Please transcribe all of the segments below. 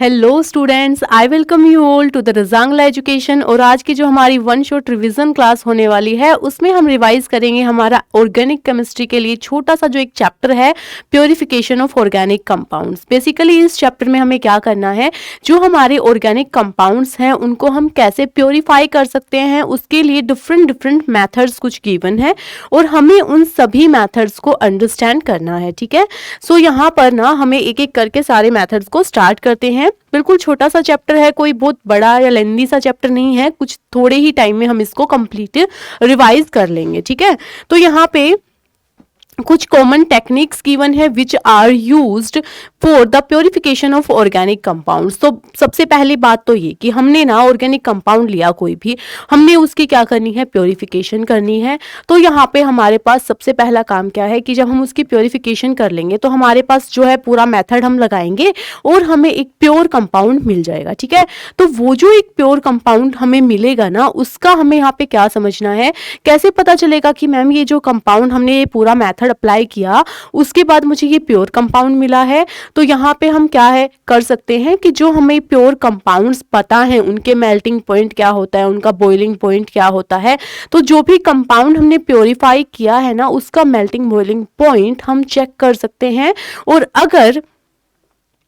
Hello students, I welcome you all to the Rajangla education. और आज की जो हमारी वन शॉट रिवीजन क्लास होने वाली है उसमें हम रिवाइज करेंगे हमारा ऑर्गेनिक केमिस्ट्री के लिए छोटा सा जो एक चैप्टर है, purification of organic compounds. Basically इस चैप्टर में हमें क्या करना है, जो हमारे ऑर्गेनिक कंपाउंड्स हैं उनको हम कैसे प्योरीफाई कर सकते हैं, उसके लिए डिफरेंट डिफरेंट मैथड्स कुछ गिवन है और हमें उन सभी मैथड्स को अंडरस्टैंड करना है। ठीक है, सो यहाँ पर ना हमें एक एक करके सारे मैथड्स को स्टार्ट करते हैं। बिल्कुल छोटा सा चैप्टर है, कोई बहुत बड़ा या लेंदी सा चैप्टर नहीं है, कुछ थोड़े ही टाइम में हम इसको कंप्लीट रिवाइज कर लेंगे। ठीक है, तो यहाँ पे कुछ कॉमन टेक्निक्स गिवन है which are used for the purification of organic compounds. तो सबसे पहली बात तो ये कि हमने ना ऑर्गेनिक कंपाउंड लिया कोई भी, हमने उसकी क्या करनी है, प्योरिफिकेशन करनी है। तो यहाँ पे हमारे पास सबसे पहला काम क्या है कि जब हम उसकी प्योरिफिकेशन कर लेंगे तो हमारे पास जो है पूरा मेथड हम लगाएंगे और हमें एक प्योर कंपाउंड मिल जाएगा। ठीक है, तो वो जो एक प्योर कंपाउंड हमें मिलेगा ना, उसका हमें यहाँ पे क्या समझना है, कैसे पता चलेगा कि मैम ये जो कंपाउंड हमने ये पूरा मेथड अप्लाई किया उसके बाद मुझे ये प्योर कंपाउंड मिला है। तो यहाँ पे हम क्या है कर सकते हैं कि जो हमें प्योर कंपाउंड्स पता है उनके मेल्टिंग पॉइंट क्या होता है, उनका बॉइलिंग पॉइंट क्या होता है, तो जो भी कंपाउंड हमने प्योरीफाई किया है ना उसका मेल्टिंग बॉइलिंग पॉइंट हम चेक कर सकते हैं। और अगर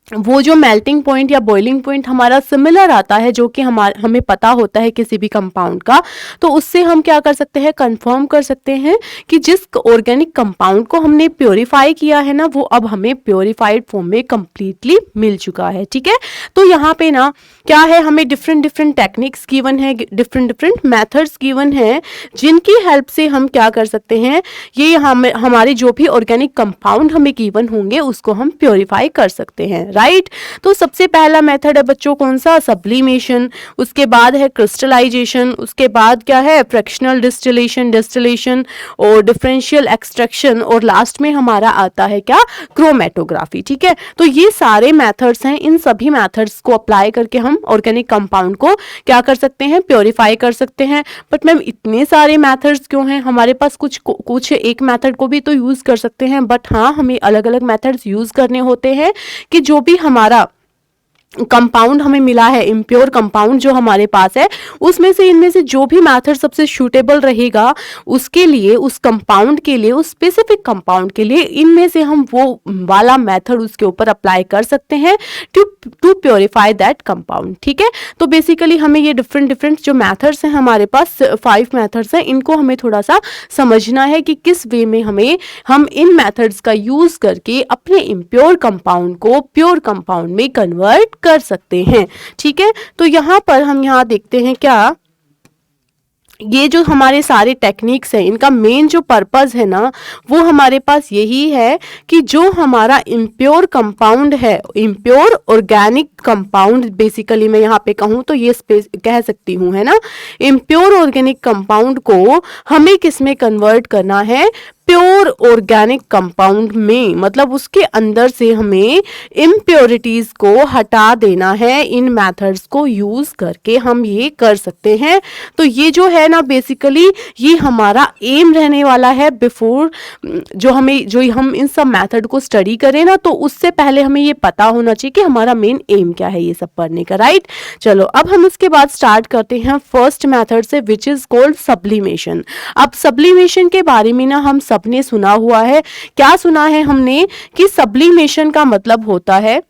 वो जो मेल्टिंग पॉइंट या बॉइलिंग पॉइंट हमारा सिमिलर आता है, जो कि हमें पता होता है किसी भी कंपाउंड का, तो उससे हम क्या कर सकते हैं, कंफर्म कर सकते हैं कि जिस ऑर्गेनिक कंपाउंड को हमने प्योरीफाई किया है ना वो अब हमें प्योरीफाइड फॉर्म में कंप्लीटली मिल चुका है। ठीक है, तो यहाँ पे ना क्या है, हमें डिफरेंट डिफरेंट टेक्निक्स गिवन है, डिफरेंट डिफरेंट मेथड्स गिवन है, जिनकी हेल्प से हम क्या कर सकते हैं, ये हमारे जो भी ऑर्गेनिक कंपाउंड हमें गिवन होंगे उसको हम प्योरीफाई कर सकते हैं। राइट, तो सबसे पहला मेथड है बच्चों कौन सा, सब्लिमेशन। उसके बाद है क्रिस्टलाइजेशन, उसके बाद क्या है, फ्रैक्शनल डिस्टिलेशन और डिफरेंशियल एक्सट्रैक्शन, और लास्ट में हमारा आता है क्या, क्रोमेटोग्राफी। ठीक है, तो ये सारे मेथड्स हैं, इन सभी मेथड्स को अप्लाई करके हम ऑर्गेनिक कंपाउंड को क्या कर सकते हैं, प्योरीफाई कर सकते हैं। बट मैम इतने सारे मेथड्स क्यों हैं, हमारे पास कुछ एक मेथड को भी तो यूज कर सकते हैं, बट हाँ हमें अलग अलग मेथड्स यूज करने होते हैं कि जो भी हमारा कंपाउंड हमें मिला है, इम्प्योर कंपाउंड जो हमारे पास है, उसमें से इनमें से जो भी मेथड सबसे सूटेबल रहेगा उसके लिए, उस कंपाउंड के लिए, उस स्पेसिफिक कंपाउंड के लिए, इनमें से हम वो वाला मेथड उसके ऊपर अप्लाई कर सकते हैं टू प्योरीफाई दैट कंपाउंड। ठीक है, तो बेसिकली हमें ये डिफरेंट डिफरेंट जो मेथड्स हैं, हमारे पास 5 मेथड्स हैं, इनको हमें थोड़ा सा समझना है कि किस वे में हम इन मेथड्स का यूज करके अपने इम्प्योर कंपाउंड को प्योर कंपाउंड में कन्वर्ट कर सकते हैं। ठीक है, तो यहां पर हम यहां देखते हैं क्या, ये जो हमारे सारे टेक्निक्स हैं इनका मेन जो पर्पस है ना वो हमारे पास यही है कि जो हमारा इम्प्योर कंपाउंड है, इम्प्योर ऑर्गेनिक कंपाउंड, बेसिकली मैं यहाँ पे कहूँ तो ये कह सकती हूँ, है ना, इम्प्योर ऑर्गेनिक कंपाउंड को हमें किस में कन्वर्ट करना है, प्योर ऑर्गेनिक कंपाउंड में, मतलब उसके अंदर से हमें इम्प्योरिटीज को हटा देना है। इन मेथड्स को यूज करके हम ये कर सकते हैं। तो ये जो है ना बेसिकली ये हमारा एम रहने वाला है बिफोर जो हम इन सब मेथड को स्टडी करें ना, तो उससे पहले हमें ये पता होना चाहिए कि हमारा मेन एम क्या है ये सब पढ़ने का। राइट, चलो अब हम उसके बाद स्टार्ट करते हैं फर्स्ट मेथड से, विच इज कॉल्ड सब्लिमेशन। अब सब्लिमेशन के बारे में ना हम सबने सुना हुआ है, क्या सुना है हमने कि सब्लिमेशन का मतलब होता है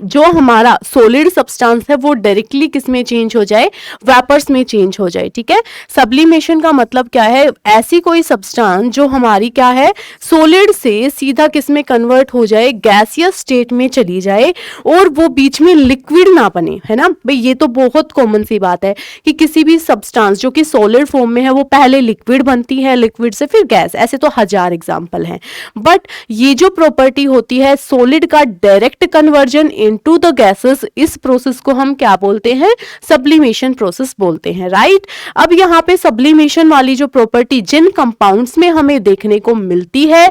जो हमारा सॉलिड सब्सटेंस है वो डायरेक्टली किस में चेंज हो जाए, वेपर्स में चेंज हो जाए। ठीक है, सब्लिमेशन का मतलब क्या है, ऐसी कोई सब्सटेंस जो हमारी क्या है, सॉलिड से सीधा किस में कन्वर्ट हो जाए, गैसियस स्टेट में चली जाए और वो बीच में लिक्विड ना बने, है ना भाई। ये तो बहुत कॉमन सी बात है कि किसी भी सब्सटेंस जो कि सॉलिड फॉर्म में है वो पहले लिक्विड बनती है, लिक्विड से फिर गैस, ऐसे तो 1000 एग्जाम्पल हैं। बट ये जो प्रॉपर्टी होती है सॉलिड का direct conversion into the gases, इस प्रोसेस को हम क्या बोलते हैं, सब्लिमेशन प्रोसेस बोलते हैं। राइट, अब यहाँ पे सब्लिमेशन वाली जो प्रॉपर्टी जिन कंपाउंड्स में हमें देखने को मिलती है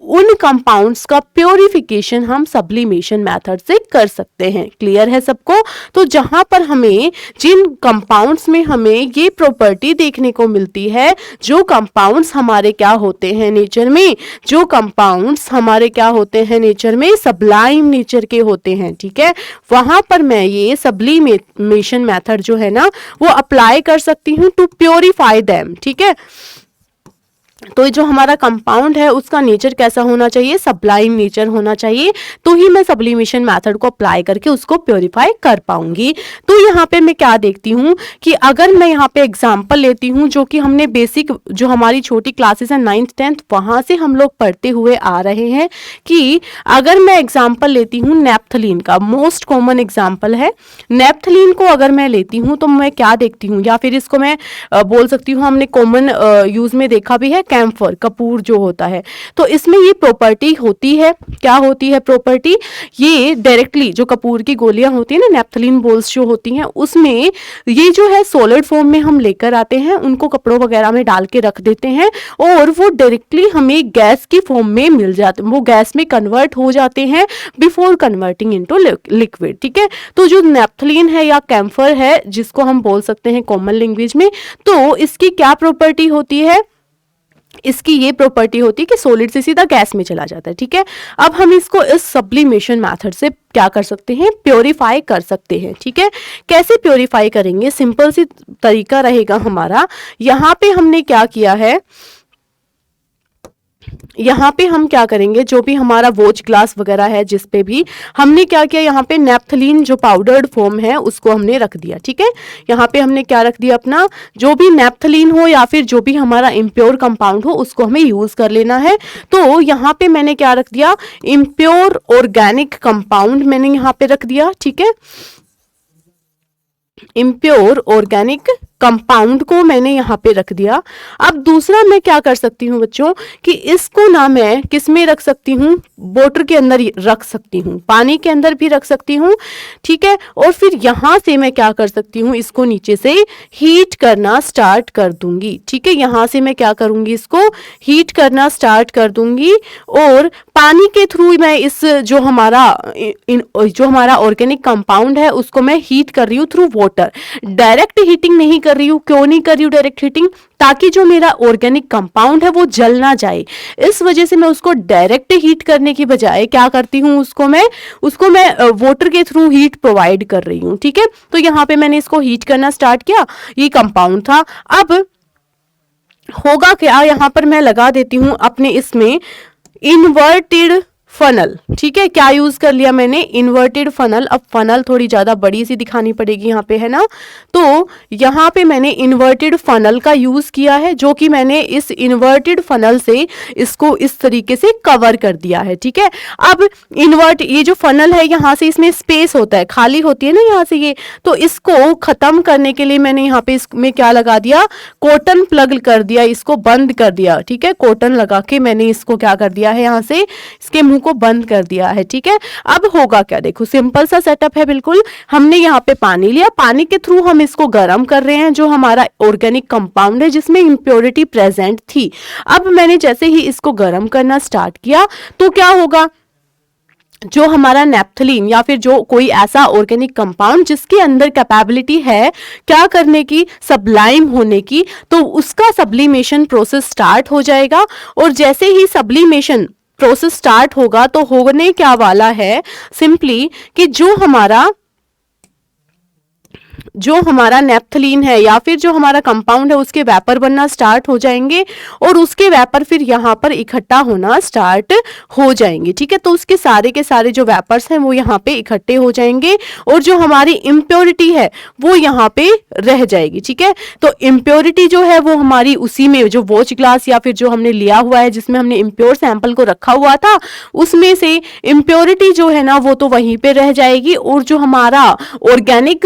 उन कंपाउंड्स का प्योरिफिकेशन हम सब्लिमेशन मेथड से कर सकते हैं। क्लियर है सबको? तो जहां पर हमें जिन कंपाउंड्स में हमें ये प्रॉपर्टी देखने को मिलती है, जो कंपाउंड्स हमारे क्या होते हैं नेचर में, जो कंपाउंड्स हमारे क्या होते हैं नेचर में, सब्लाइम नेचर के होते हैं, ठीक है, वहां पर मैं ये सब्लिमेशन मेथड जो है ना वो अप्लाई कर सकती हूँ टू प्योरीफाई देम। ठीक है, तो जो हमारा कंपाउंड है उसका नेचर कैसा होना चाहिए, सब्लाइम नेचर होना चाहिए, तो ही मैं सब्लिमेशन मेथड को अप्लाई करके उसको प्योरीफाई कर पाऊंगी। तो यहाँ पे मैं क्या देखती हूँ कि अगर मैं यहाँ पे एग्जांपल लेती हूँ जो कि हमने बेसिक जो हमारी छोटी क्लासेस है 9th 10th वहां से हम लोग पढ़ते हुए आ रहे हैं कि अगर मैं एग्जाम्पल लेती हूँ नेप्थलीन का, मोस्ट कॉमन एग्जाम्पल है नेप्थलीन को अगर मैं लेती हूँ तो मैं क्या देखती हूँ, या फिर इसको मैं बोल सकती हूँ हमने कॉमन यूज में देखा भी है, कैम्फर कपूर जो होता है, तो इसमें ये प्रॉपर्टी होती है, क्या होती है प्रॉपर्टी, ये डायरेक्टली जो कपूर की गोलियां होती है ना, नेप्थलीन बॉल्स जो होती हैं, उसमें ये जो है सॉलिड फॉर्म में हम लेकर आते हैं, उनको कपड़ों वगैरह में डाल के रख देते हैं और वो डायरेक्टली हमें गैस की फॉर्म में मिल जाते हैं, वो गैस में कन्वर्ट हो जाते हैं बिफोर कन्वर्टिंग इनटू लिक्विड। ठीक है, तो जो नेप्थलीन है या कैम्फर है जिसको हम बोल सकते हैं कॉमन लैंग्वेज में, तो इसकी क्या प्रॉपर्टी होती है, इसकी ये प्रॉपर्टी होती है कि सॉलिड से सीधा गैस में चला जाता है। ठीक है, अब हम इसको इस सब्लिमेशन मेथड से क्या कर सकते हैं, प्योरीफाई कर सकते हैं। ठीक है, कैसे प्योरीफाई करेंगे, सिंपल सी तरीका रहेगा हमारा। यहाँ पे हमने क्या किया है, यहाँ पे हम क्या करेंगे, जो भी हमारा वॉच ग्लास वगैरह है जिस पे भी हमने क्या किया, यहाँ पे नेप्थलीन जो पाउडर्ड फॉर्म है उसको हमने रख दिया। ठीक है, यहाँ पे हमने क्या रख दिया, अपना जो भी नेप्थलीन हो या फिर जो भी हमारा इम्प्योर कंपाउंड हो उसको हमें यूज कर लेना है। तो यहाँ पे मैंने क्या रख दिया, इम्प्योर ऑर्गेनिक कंपाउंड मैंने यहाँ पे रख दिया। ठीक है, इम्प्योर ऑर्गेनिक कंपाउंड को मैंने यहाँ पे रख दिया। अब दूसरा मैं क्या कर सकती हूँ बच्चों कि इसको ना मैं किस में रख सकती हूँ, वाटर के अंदर रख सकती हूँ, पानी के अंदर भी रख सकती हूँ। ठीक है, और फिर यहाँ से मैं क्या कर सकती हूँ, इसको नीचे से हीट करना स्टार्ट कर दूंगी। ठीक है, यहाँ से मैं क्या करूंगी, इसको हीट करना स्टार्ट कर दूंगी और पानी के थ्रू मैं इस जो हमारा ऑर्गेनिक कंपाउंड है उसको मैं हीट कर रही हूँ थ्रू वाटर। डायरेक्ट हीटिंग नहीं कर रही हूँ, क्यों नहीं कर रही हूँ डायरेक्ट हीटिंग, ताकि जो मेरा ऑर्गेनिक कंपाउंड है वो जल ना जाए। इस वजह से मैं उसको डायरेक्ट हीट करने की बजाय क्या करती हूँ, उसको मैं वाटर के थ्रू हीट प्रोवाइड कर रही हूँ। ठीक है, तो यहाँ पे मैंने इसको हीट करना स्टार्ट किया, ये कंपाउंड था। अब होगा क्या, यहाँ पर मैं लगा देती हूँ अपने इसमें इन्वर्टेड फनल। ठीक है, क्या यूज कर लिया मैंने, इन्वर्टेड फनल। अब फनल थोड़ी ज्यादा बड़ी सी दिखानी पड़ेगी यहाँ पे, है ना, तो यहाँ पे मैंने इन्वर्टेड फनल का यूज किया है, जो कि मैंने इस इन्वर्टेड फनल से इसको इस तरीके से कवर कर दिया है। ठीक है, अब ये जो फनल है यहाँ से इसमें स्पेस होता है, खाली होती है ना यहाँ से ये, तो इसको खत्म करने के लिए मैंने यहाँ पे इसमें क्या लगा दिया, कॉटन प्लग कर दिया, इसको बंद कर दिया। ठीक है, कॉटन लगा के मैंने इसको क्या कर दिया है, यहाँ से इसके मुंह को बंद कर दिया है। ठीक है, अब होगा क्या, देखो सिंपल सा सेटअप है बिल्कुल। हमने यहाँ पे पानी लिया, पानी के थ्रू हम इसको गर्म कर रहे हैं, जो हमारा ऑर्गेनिक कंपाउंड है जिसमें इम्प्योरिटी प्रेजेंट थी। अब मैंने जैसे ही इसको गर्म करना स्टार्ट किया तो क्या होगा, जो हमारा नेप्थलीन या फिर जो कोई ऐसा ऑर्गेनिक कंपाउंड जिसके अंदर कैपेबिलिटी है क्या करने की, सब्लाइम होने की, तो उसका सब्लिमेशन प्रोसेस स्टार्ट हो जाएगा। और जैसे ही सब्लिमेशन प्रोसेस स्टार्ट होगा तो होने क्या वाला है, सिंपली कि जो हमारा नेप्थलीन है या फिर जो हमारा कंपाउंड है उसके वेपर बनना स्टार्ट हो जाएंगे और उसके वेपर फिर यहाँ पर इकट्ठा होना स्टार्ट हो जाएंगे। ठीक है, तो उसके सारे के सारे जो वेपर्स हैं वो यहाँ पे इकट्ठे हो जाएंगे और जो हमारी इम्प्योरिटी है वो यहाँ पे रह जाएगी। ठीक है, तो इम्प्योरिटी जो है वो हमारी उसी में जो वॉच ग्लास या फिर जो हमने लिया हुआ है जिसमें हमने इम्प्योर सैंपल को रखा हुआ था उसमें से इम्प्योरिटी जो है ना वो तो वहीं पे रह जाएगी और जो हमारा ऑर्गेनिक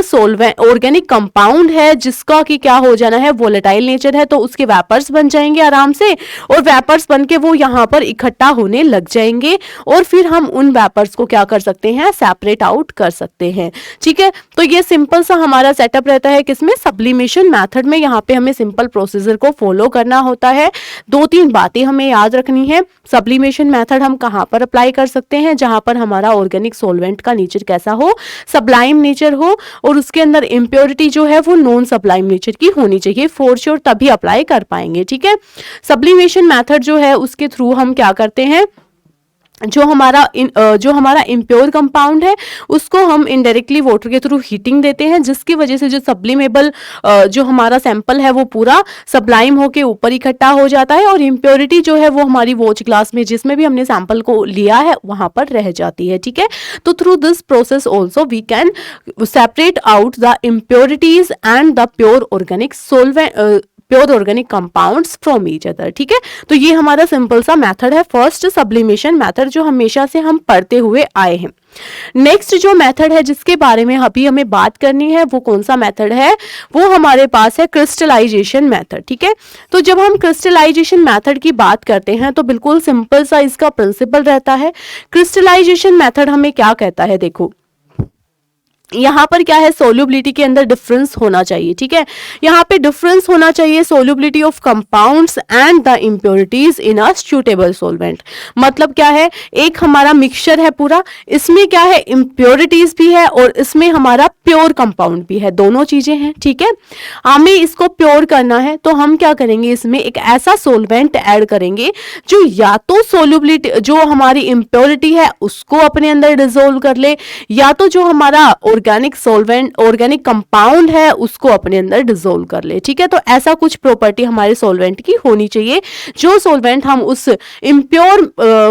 ऑर्गेनिक कंपाउंड है जिसका कि क्या हो जाना है, वोलेटाइल नेचर है, तो उसके वेपर्स बन जाएंगे आराम से, और वेपर्स बन के वो यहाँ पर इकट्ठा होने लग जाएंगे, और फिर हम उन वेपर्स को क्या कर सकते हैं, सेपरेट आउट कर सकते हैं। ठीक है, तो ये सिंपल सा हमारा सेटअप रहता है किसमें, सब्लिमेशन मेथड में। यहाँ पे हमें सिंपल प्रोसीजर को फॉलो करना होता है। 2-3 बातें हमें याद रखनी है। सब्लिमेशन मेथड हम कहाँ पर अप्लाई कर सकते हैं, जहां पर हमारा ऑर्गेनिक सॉल्वेंट का नेचर कैसा हो, सब्लाइम नेचर हो, और उसके अंदर इम्प्योरिटी जो है वो नॉन सब्लाइम नेचर की होनी चाहिए, फॉर श्योर तभी अप्लाई कर पाएंगे। ठीक है, सब्लिमेशन मेथड जो है उसके थ्रू हम क्या करते हैं, जो हमारा इम्प्योर कंपाउंड है उसको हम इनडायरेक्टली वाटर के थ्रू हीटिंग देते हैं, जिसकी वजह से जो सब्लिमेबल जो हमारा सैंपल है वो पूरा सब्लाइम होके ऊपर इकट्ठा हो जाता है, और इम्प्योरिटी जो है वो हमारी वॉच ग्लास में जिसमें भी हमने सैंपल को लिया है वहां पर रह जाती है। ठीक है, तो through this process also we can separate out the impurities and the pure organic solvent, pure organic compounds from each other. ठीक है, तो ये हमारा सिंपल सा मेथड है, फर्स्ट सब्लिमेशन मेथड, जो हमेशा से हम पढ़ते हुए आए हैं। नेक्स्ट जो मेथड है जिसके बारे में अभी हमें बात करनी है वो कौन सा मेथड है, वो हमारे पास है क्रिस्टलाइजेशन मेथड। ठीक है, तो जब हम क्रिस्टलाइजेशन मेथड की बात करते हैं तो बिल्कुल सिंपल सा इसका प्रिंसिपल रहता है। क्रिस्टलाइजेशन मेथड हमें क्या कहता है, देखो यहाँ पर क्या है, सोल्यूबिलिटी के अंदर डिफरेंस होना चाहिए। ठीक है, यहाँ पे डिफरेंस होना चाहिए solubility of compounds and the impurities in a suitable solvent. मतलब क्या है, एक हमारा मिक्सचर है पूरा, इसमें क्या है, इम्प्योरिटीज भी है और इसमें हमारा प्योर कंपाउंड भी है, दोनों चीजें हैं। ठीक है, हमें इसको प्योर करना है तो हम क्या करेंगे, इसमें एक ऐसा सॉल्वेंट ऐड करेंगे जो या तो सोल्यूबिलिटी, जो हमारी इम्प्योरिटी है उसको अपने अंदर डिसोल्व कर ले, या तो जो हमारा ऑर्गेनिक सॉल्वेंट, ऑर्गेनिक कंपाउंड है उसको अपने अंदर डिसोल्व कर ले। ठीक है, तो ऐसा कुछ प्रॉपर्टी हमारे सॉल्वेंट की होनी चाहिए, जो सॉल्वेंट हम उस इम्प्योर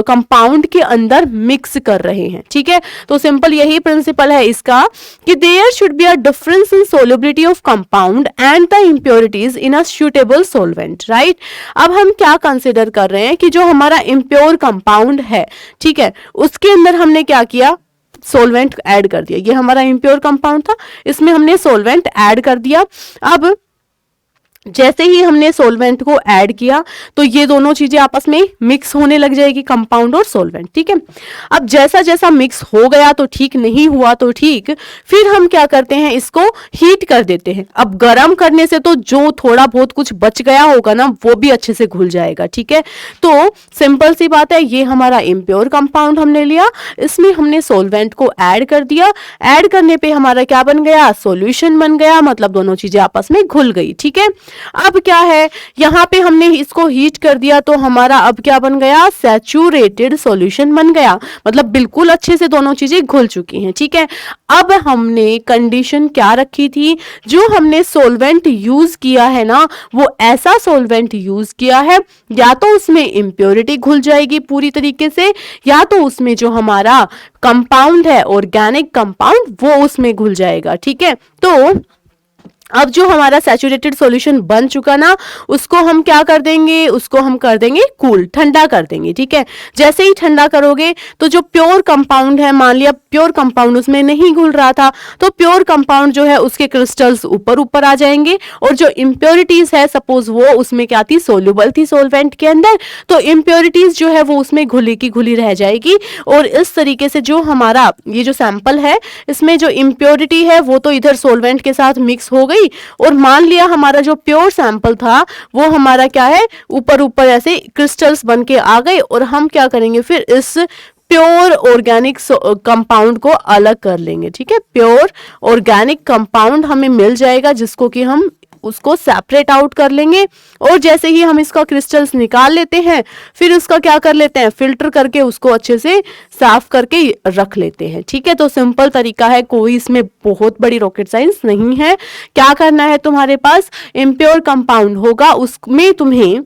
कंपाउंड के अंदर मिक्स कर रहे हैं। ठीक है, तो सिंपल यही प्रिंसिपल है इसका कि there should be a difference in solubility of compound and the impurities in a suitable solvent. Right, अब हम क्या कंसिडर कर रहे हैं कि जो हमारा इम्प्योर कंपाउंड है, ठीक है, उसके अंदर हमने क्या किया, सॉल्वेंट ऐड कर दिया। ये हमारा इम्प्योर कंपाउंड था, इसमें हमने सॉल्वेंट ऐड कर दिया। अब जैसे ही हमने सॉल्वेंट को ऐड किया तो ये दोनों चीजें आपस में मिक्स होने लग जाएगी, कंपाउंड और सॉल्वेंट। ठीक है, अब जैसा जैसा मिक्स हो गया तो ठीक, नहीं हुआ तो ठीक, फिर हम क्या करते हैं, इसको हीट कर देते हैं। अब गर्म करने से तो जो थोड़ा बहुत कुछ बच गया होगा ना वो भी अच्छे से घुल जाएगा। ठीक है, तो सिंपल सी बात है, ये हमारा इम्प्योर कंपाउंड हमने लिया, इसमें हमने सॉल्वेंट को ऐड कर दिया, ऐड करने पे हमारा क्या बन गया, सॉल्यूशन बन गया, मतलब दोनों चीजें आपस में घुल गई। ठीक है, अब क्या है, यहां पे हमने इसको हीट कर दिया तो हमारा अब क्या बन गया, सैचुरेटेड सॉल्यूशन बन गया, मतलब बिल्कुल अच्छे से दोनों चीजें घुल चुकी हैं। ठीक है, अब हमने कंडीशन क्या रखी थी, जो हमने सॉल्वेंट यूज किया है ना वो ऐसा सॉल्वेंट यूज किया है या तो उसमें इम्प्योरिटी घुल जाएगी पूरी तरीके से, या तो उसमें जो हमारा कंपाउंड है ऑर्गेनिक कंपाउंड वो उसमें घुल जाएगा। ठीक है, तो अब जो हमारा सैचुरेटेड सॉल्यूशन बन चुका ना उसको हम क्या कर देंगे, उसको हम कर देंगे कूल, ठंडा कर देंगे। ठीक है, जैसे ही ठंडा करोगे तो जो प्योर कंपाउंड है, मान लिया प्योर कंपाउंड उसमें नहीं घुल रहा था, तो प्योर कंपाउंड जो है उसके क्रिस्टल्स ऊपर ऊपर आ जाएंगे, और जो इम्प्योरिटीज है सपोज वो उसमें क्या थी, सोल्यूबल थी सॉल्वेंट के अंदर, तो इम्प्योरिटीज जो है वो उसमें घुली की घुली रह जाएगी। और इस तरीके से जो हमारा ये जो सैंपल है इसमें जो इम्प्योरिटी है वो तो इधर सॉल्वेंट के साथ मिक्स हो गई, और मान लिया हमारा जो प्योर सैंपल था वो हमारा क्या है, ऊपर ऊपर ऐसे क्रिस्टल्स बन के आ गए, और हम क्या करेंगे फिर इस प्योर ऑर्गेनिक कंपाउंड को अलग कर लेंगे। ठीक है, प्योर ऑर्गेनिक कंपाउंड हमें मिल जाएगा जिसको कि हम उसको सेपरेट आउट कर लेंगे, और जैसे ही हम इसका क्रिस्टल्स निकाल लेते हैं फिर उसका क्या कर लेते हैं, फिल्टर करके उसको अच्छे से साफ करके रख लेते हैं। ठीक है, तो सिंपल तरीका है, कोई इसमें बहुत बड़ी रॉकेट साइंस नहीं है। क्या करना है, तुम्हारे पास इम्प्योर कंपाउंड होगा उसमें तुम्हें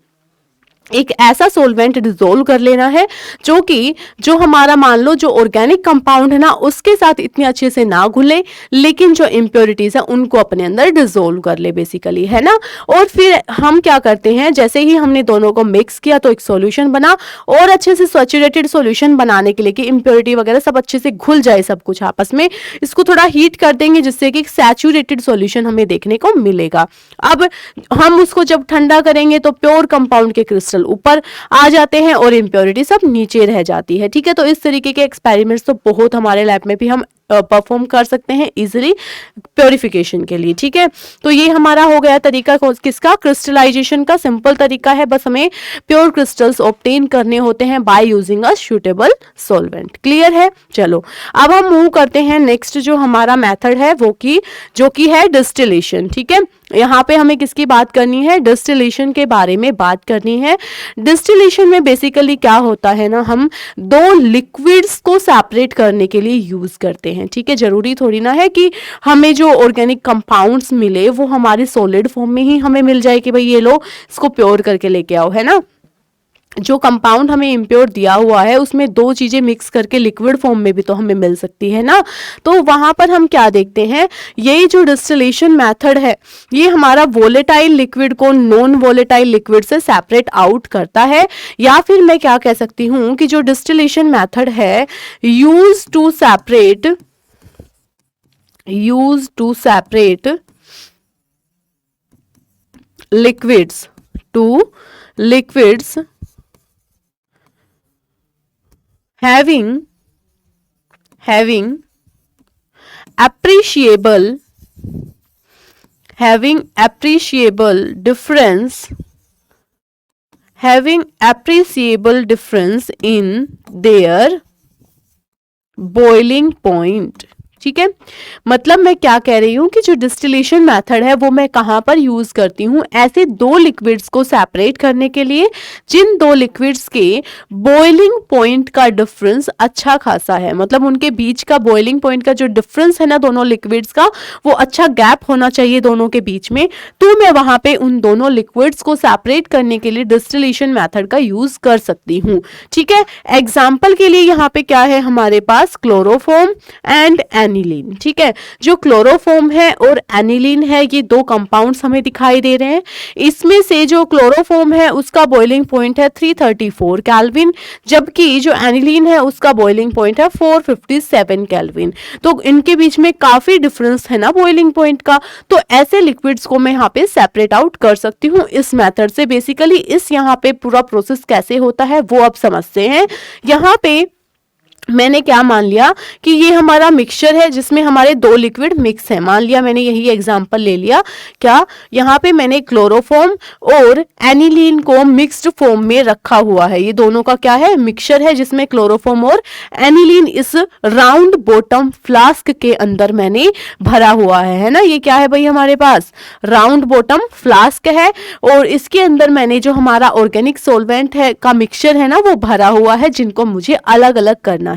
एक ऐसा सोलवेंट डिसोल्व कर लेना है जो कि जो हमारा मान लो जो ऑर्गेनिक कंपाउंड है ना उसके साथ इतने अच्छे से ना घुले, लेकिन जो इम्प्योरिटीज है उनको अपने अंदर डिसोल्व कर ले बेसिकली, है ना। और फिर हम क्या करते हैं, जैसे ही हमने दोनों को मिक्स किया तो एक सॉल्यूशन बना, और अच्छे से सैचुरेटेड सॉल्यूशन बनाने के लिए कि इम्प्योरिटी वगैरह सब अच्छे से घुल जाए सब कुछ आपस में, इसको थोड़ा हीट कर देंगे जिससे कि एक सैचुरेटेड सॉल्यूशन हमें देखने को मिलेगा। अब हम उसको जब ठंडा करेंगे तो प्योर कंपाउंड के क्रिस्टल ऊपर आ जाते हैं और इम्प्योरिटी सब नीचे रह जाती है, ठीक है। तो इस तरीके के एक्सपेरिमेंट्स तो बहुत हमारे लैब में भी हम परफॉर्म कर सकते हैं इजीली प्योरिफिकेशन के लिए, ठीक है। तो ये हमारा हो गया तरीका किसका, क्रिस्टलाइजेशन का। सिंपल तरीका है, बस हमें प्योर क्रिस्टल्स ऑब्टेन करने होते हैं by using a suitable solvent. Clear है। चलो अब हम मूव करते हैं नेक्स्ट जो हमारा मेथड है वो जो कि है डिस्टिलेशन, ठीक है। यहाँ पे हमें किसकी बात करनी है, डिस्टिलेशन के बारे में बात करनी है। डिस्टिलेशन में बेसिकली क्या होता है ना, हम दो लिक्विड्स को सेपरेट करने के लिए यूज करते हैं, ठीक है। जरूरी थोड़ी ना है कि हमें जो ऑर्गेनिक कंपाउंड्स मिले वो हमारे सॉलिड फॉर्म में ही हमें मिल जाए कि भाई ये लो इसको प्योर करके लेके आओ, है ना। जो कंपाउंड हमें इम्प्योर दिया हुआ है उसमें दो चीजें मिक्स करके लिक्विड फॉर्म में भी तो हमें मिल सकती है ना। तो वहां पर हम क्या देखते हैं, ये जो डिस्टिलेशन मेथड है ये हमारा वोलेटाइल लिक्विड को नॉन वोलेटाइल लिक्विड से सेपरेट आउट करता है। या फिर मैं क्या कह सकती हूं कि जो डिस्टिलेशन मेथड है use to separate liquids having appreciable difference in their boiling point, ठीक है। मतलब मैं क्या कह रही हूं कि जो डिस्टिलेशन मेथड है वो मैं कहां पर यूज करती हूं, ऐसे दो लिक्विड्स को सेपरेट करने के लिए जिन दो लिक्विड्स के बॉइलिंग पॉइंट का डिफरेंस अच्छा खासा है। मतलब उनके बीच का बॉइलिंग पॉइंट का जो डिफरेंस है ना दोनों लिक्विड्स का, वो अच्छा गैप होना चाहिए दोनों के बीच में। तो मैं वहां पे उन दोनों लिक्विड्स को सेपरेट करने के लिए डिस्टिलेशन मेथड का यूज कर सकती हूँ, ठीक है। एग्जाम्पल के लिए यहाँ पे क्या है हमारे पास, क्लोरोफॉर्म एंड एनिलीन, ठीक है। जो क्लोरोफॉर्म है और एनिलीन है ये दो कंपाउंड्स हमें दिखाई दे रहे हैं। इसमें से जो क्लोरोफॉर्म है उसका बॉइलिंग पॉइंट है 334 केल्विन, जबकि जो एनिलीन है उसका बॉइलिंग पॉइंट है 457 केल्विन। तो इनके बीच में काफी डिफरेंस है ना बॉइलिंग पॉइंट का। तो ऐसे लिक्विड्स को मैं यहाँ पे सेपरेट आउट कर सकती हूँ इस मेथड से। बेसिकली इस यहाँ पे पूरा प्रोसेस कैसे होता है वो अब समझते हैं। यहाँ पे मैंने क्या मान लिया कि ये हमारा मिक्सचर है जिसमें हमारे दो लिक्विड मिक्स है। मान लिया मैंने यही एग्जांपल ले लिया, क्या यहाँ पे मैंने क्लोरोफॉर्म और एनिलीन को मिक्स्ड फॉर्म में रखा हुआ है। ये दोनों का क्या है, मिक्सचर है जिसमें क्लोरोफॉर्म और एनिलीन इस राउंड बॉटम फ्लास्क के अंदर मैंने भरा हुआ है ना। ये क्या है भाई, हमारे पास राउंड बॉटम फ्लास्क है और इसके अंदर मैंने जो हमारा ऑर्गेनिक सोलवेंट है का मिक्सचर है ना वो भरा हुआ है, जिनको मुझे अलग अलग करना है।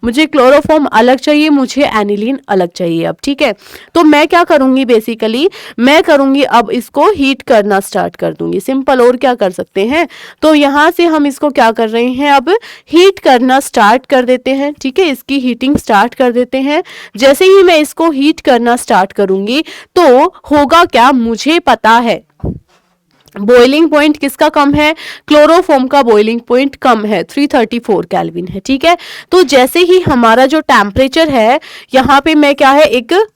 मुझे क्लोरोफॉर्म अलग चाहिए, मुझे एनिलीन अलग चाहिए। अब ठीक है, तो मैं क्या करूंगी, बेसिकली मैं करूंगी अब इसको हीट करना स्टार्ट कर दूंगी। सिंपल, और क्या कर सकते हैं। तो यहां से हम इसको क्या कर रहे हैं, अब हीट करना स्टार्ट कर देते हैं। ठीक है, इसकी हीटिंग स्टार्ट कर देते हैं। जैसे ही मैं इसको हीट करना स्टार्ट करूंगी तो होगा क्या, मुझे पता है बॉइलिंग पॉइंट किसका कम है, क्लोरोफॉर्म का बॉइलिंग पॉइंट कम है, 334 केल्विन है। ठीक है, तो जैसे ही हमारा जो टेम्परेचर है, यहाँ पे मैं क्या है एक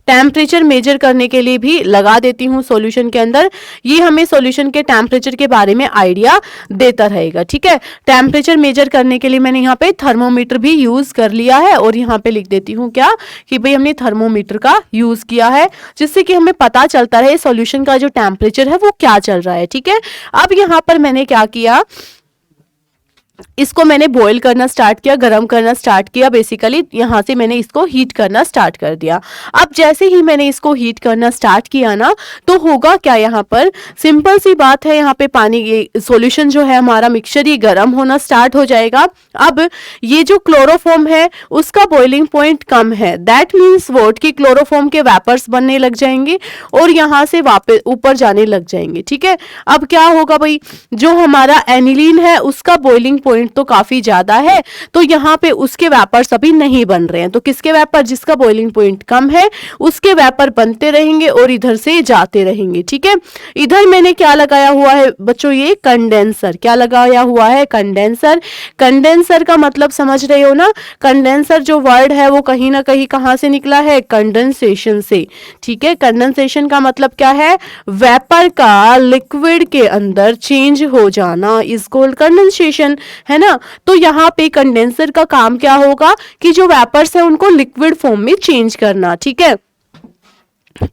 टेम्परेचर मेजर करने के लिए भी लगा देती हूँ सॉल्यूशन के अंदर। ये हमें सॉल्यूशन के टेम्परेचर के बारे में आइडिया देता रहेगा। ठीक है, टेम्परेचर मेजर करने के लिए मैंने यहाँ पे थर्मोमीटर भी यूज कर लिया है और यहाँ पे लिख देती हूँ क्या कि भाई हमने थर्मोमीटर का यूज किया है, जिससे कि हमें पता चलता रहे सॉल्यूशन का जो टेम्परेचर है वो क्या चल रहा है। ठीक है, अब यहाँ पर मैंने क्या किया, इसको मैंने बॉईल करना स्टार्ट किया, गरम करना स्टार्ट किया, बेसिकली यहाँ से मैंने इसको हीट करना स्टार्ट कर दिया। अब जैसे ही मैंने इसको हीट करना स्टार्ट किया ना, तो होगा क्या, यहाँ पर सिंपल सी बात है, यहाँ पे पानी ये सॉल्यूशन जो है हमारा मिक्सचर ये गर्म होना स्टार्ट हो जाएगा। अब ये जो क्लोरोफॉर्म है उसका बॉइलिंग पॉइंट कम है, दैट मीन्स वॉट कि क्लोरोफॉर्म के वेपर्स बनने लग जाएंगे और यहाँ से वापस ऊपर जाने लग जाएंगे। ठीक है, अब क्या होगा भाई, जो हमारा एनिलीन है उसका बॉइलिंग पॉइंट तो काफी ज्यादा है, तो यहाँ पे उसके वेपर्स अभी नहीं बन रहे हैं। तो किसके वेपर, जिसका बॉइलिंग पॉइंट कम है उसके वेपर बनते रहेंगे और इधर से जाते रहेंगे। ठीक है, इधर मैंने क्या लगाया हुआ है बच्चों, ये कंडेंसर। क्या लगाया हुआ है, कंडेंसर। कंडेंसर का मतलब समझ रहे हो ना, कंडेंसर जो वर्ड है वो कहीं ना कहीं कहां से निकला है, कंडेंसेशन से। ठीक है, कंडेंसेशन का मतलब क्या है, वेपर का लिक्विड के अंदर चेंज हो जाना इज कॉल्ड कंडेंसेशन, है ना। तो यहाँ पे कंडेंसर का काम क्या होगा कि जो वेपर्स है उनको लिक्विड फॉर्म में चेंज करना। ठीक है,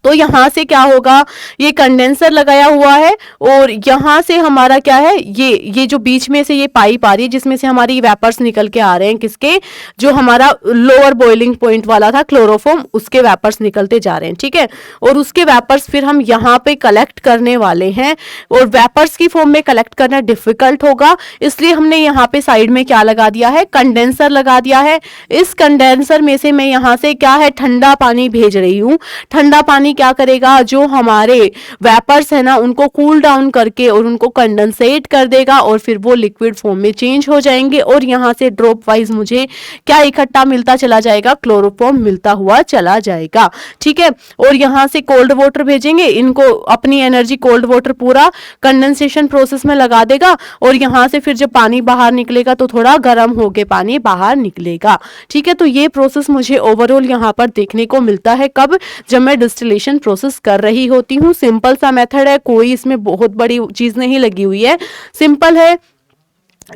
तो यहां से क्या होगा, ये कंडेंसर लगाया हुआ है और यहां से हमारा क्या है, ये जो बीच में से ये पाइप आ रही है जिसमें से हमारी वेपर्स निकल के आ रहे हैं, किसके, जो हमारा लोअर बॉइलिंग पॉइंट वाला था क्लोरोफॉर्म, उसके वेपर्स निकलते जा रहे हैं। ठीक है, और उसके वेपर्स फिर हम यहाँ पे कलेक्ट करने वाले हैं, और वेपर्स की फॉर्म में कलेक्ट करना डिफिकल्ट होगा, इसलिए हमने यहाँ पे साइड में क्या लगा दिया है, कंडेंसर लगा दिया है। इस कंडेंसर में से मैं यहाँ से क्या है, ठंडा पानी भेज रही हूँ। ठंडा पानी क्या करेगा, जो हमारे वेपर्स है ना उनको कूल डाउन करके और उनको कंडेंसेट कर देगा और फिर वो लिक्विड फॉर्म में चेंज हो जाएंगे और यहाँ से ड्रॉप वाइज मुझे क्या इकट्ठा मिलता चला जाएगा, क्लोरोफॉर्म मिलता हुआ चला जाएगा। ठीक है, और यहाँ से कोल्ड वाटर भेजेंगे, इनको अपनी एनर्जी कोल्ड वाटर पूरा कंडेंसेशन प्रोसेस में लगा देगा और यहाँ से फिर जब पानी बाहर निकलेगा तो थोड़ा गर्म होके पानी बाहर निकलेगा। ठीक है, तो ये प्रोसेस मुझे ओवरऑल यहाँ पर देखने को मिलता है कब, जब मैं डिस्टिलेशन प्रोसेस कर रही होती हूँ। सिंपल सा मेथड है, कोई इसमें बहुत बड़ी चीज नहीं लगी हुई है, सिंपल है।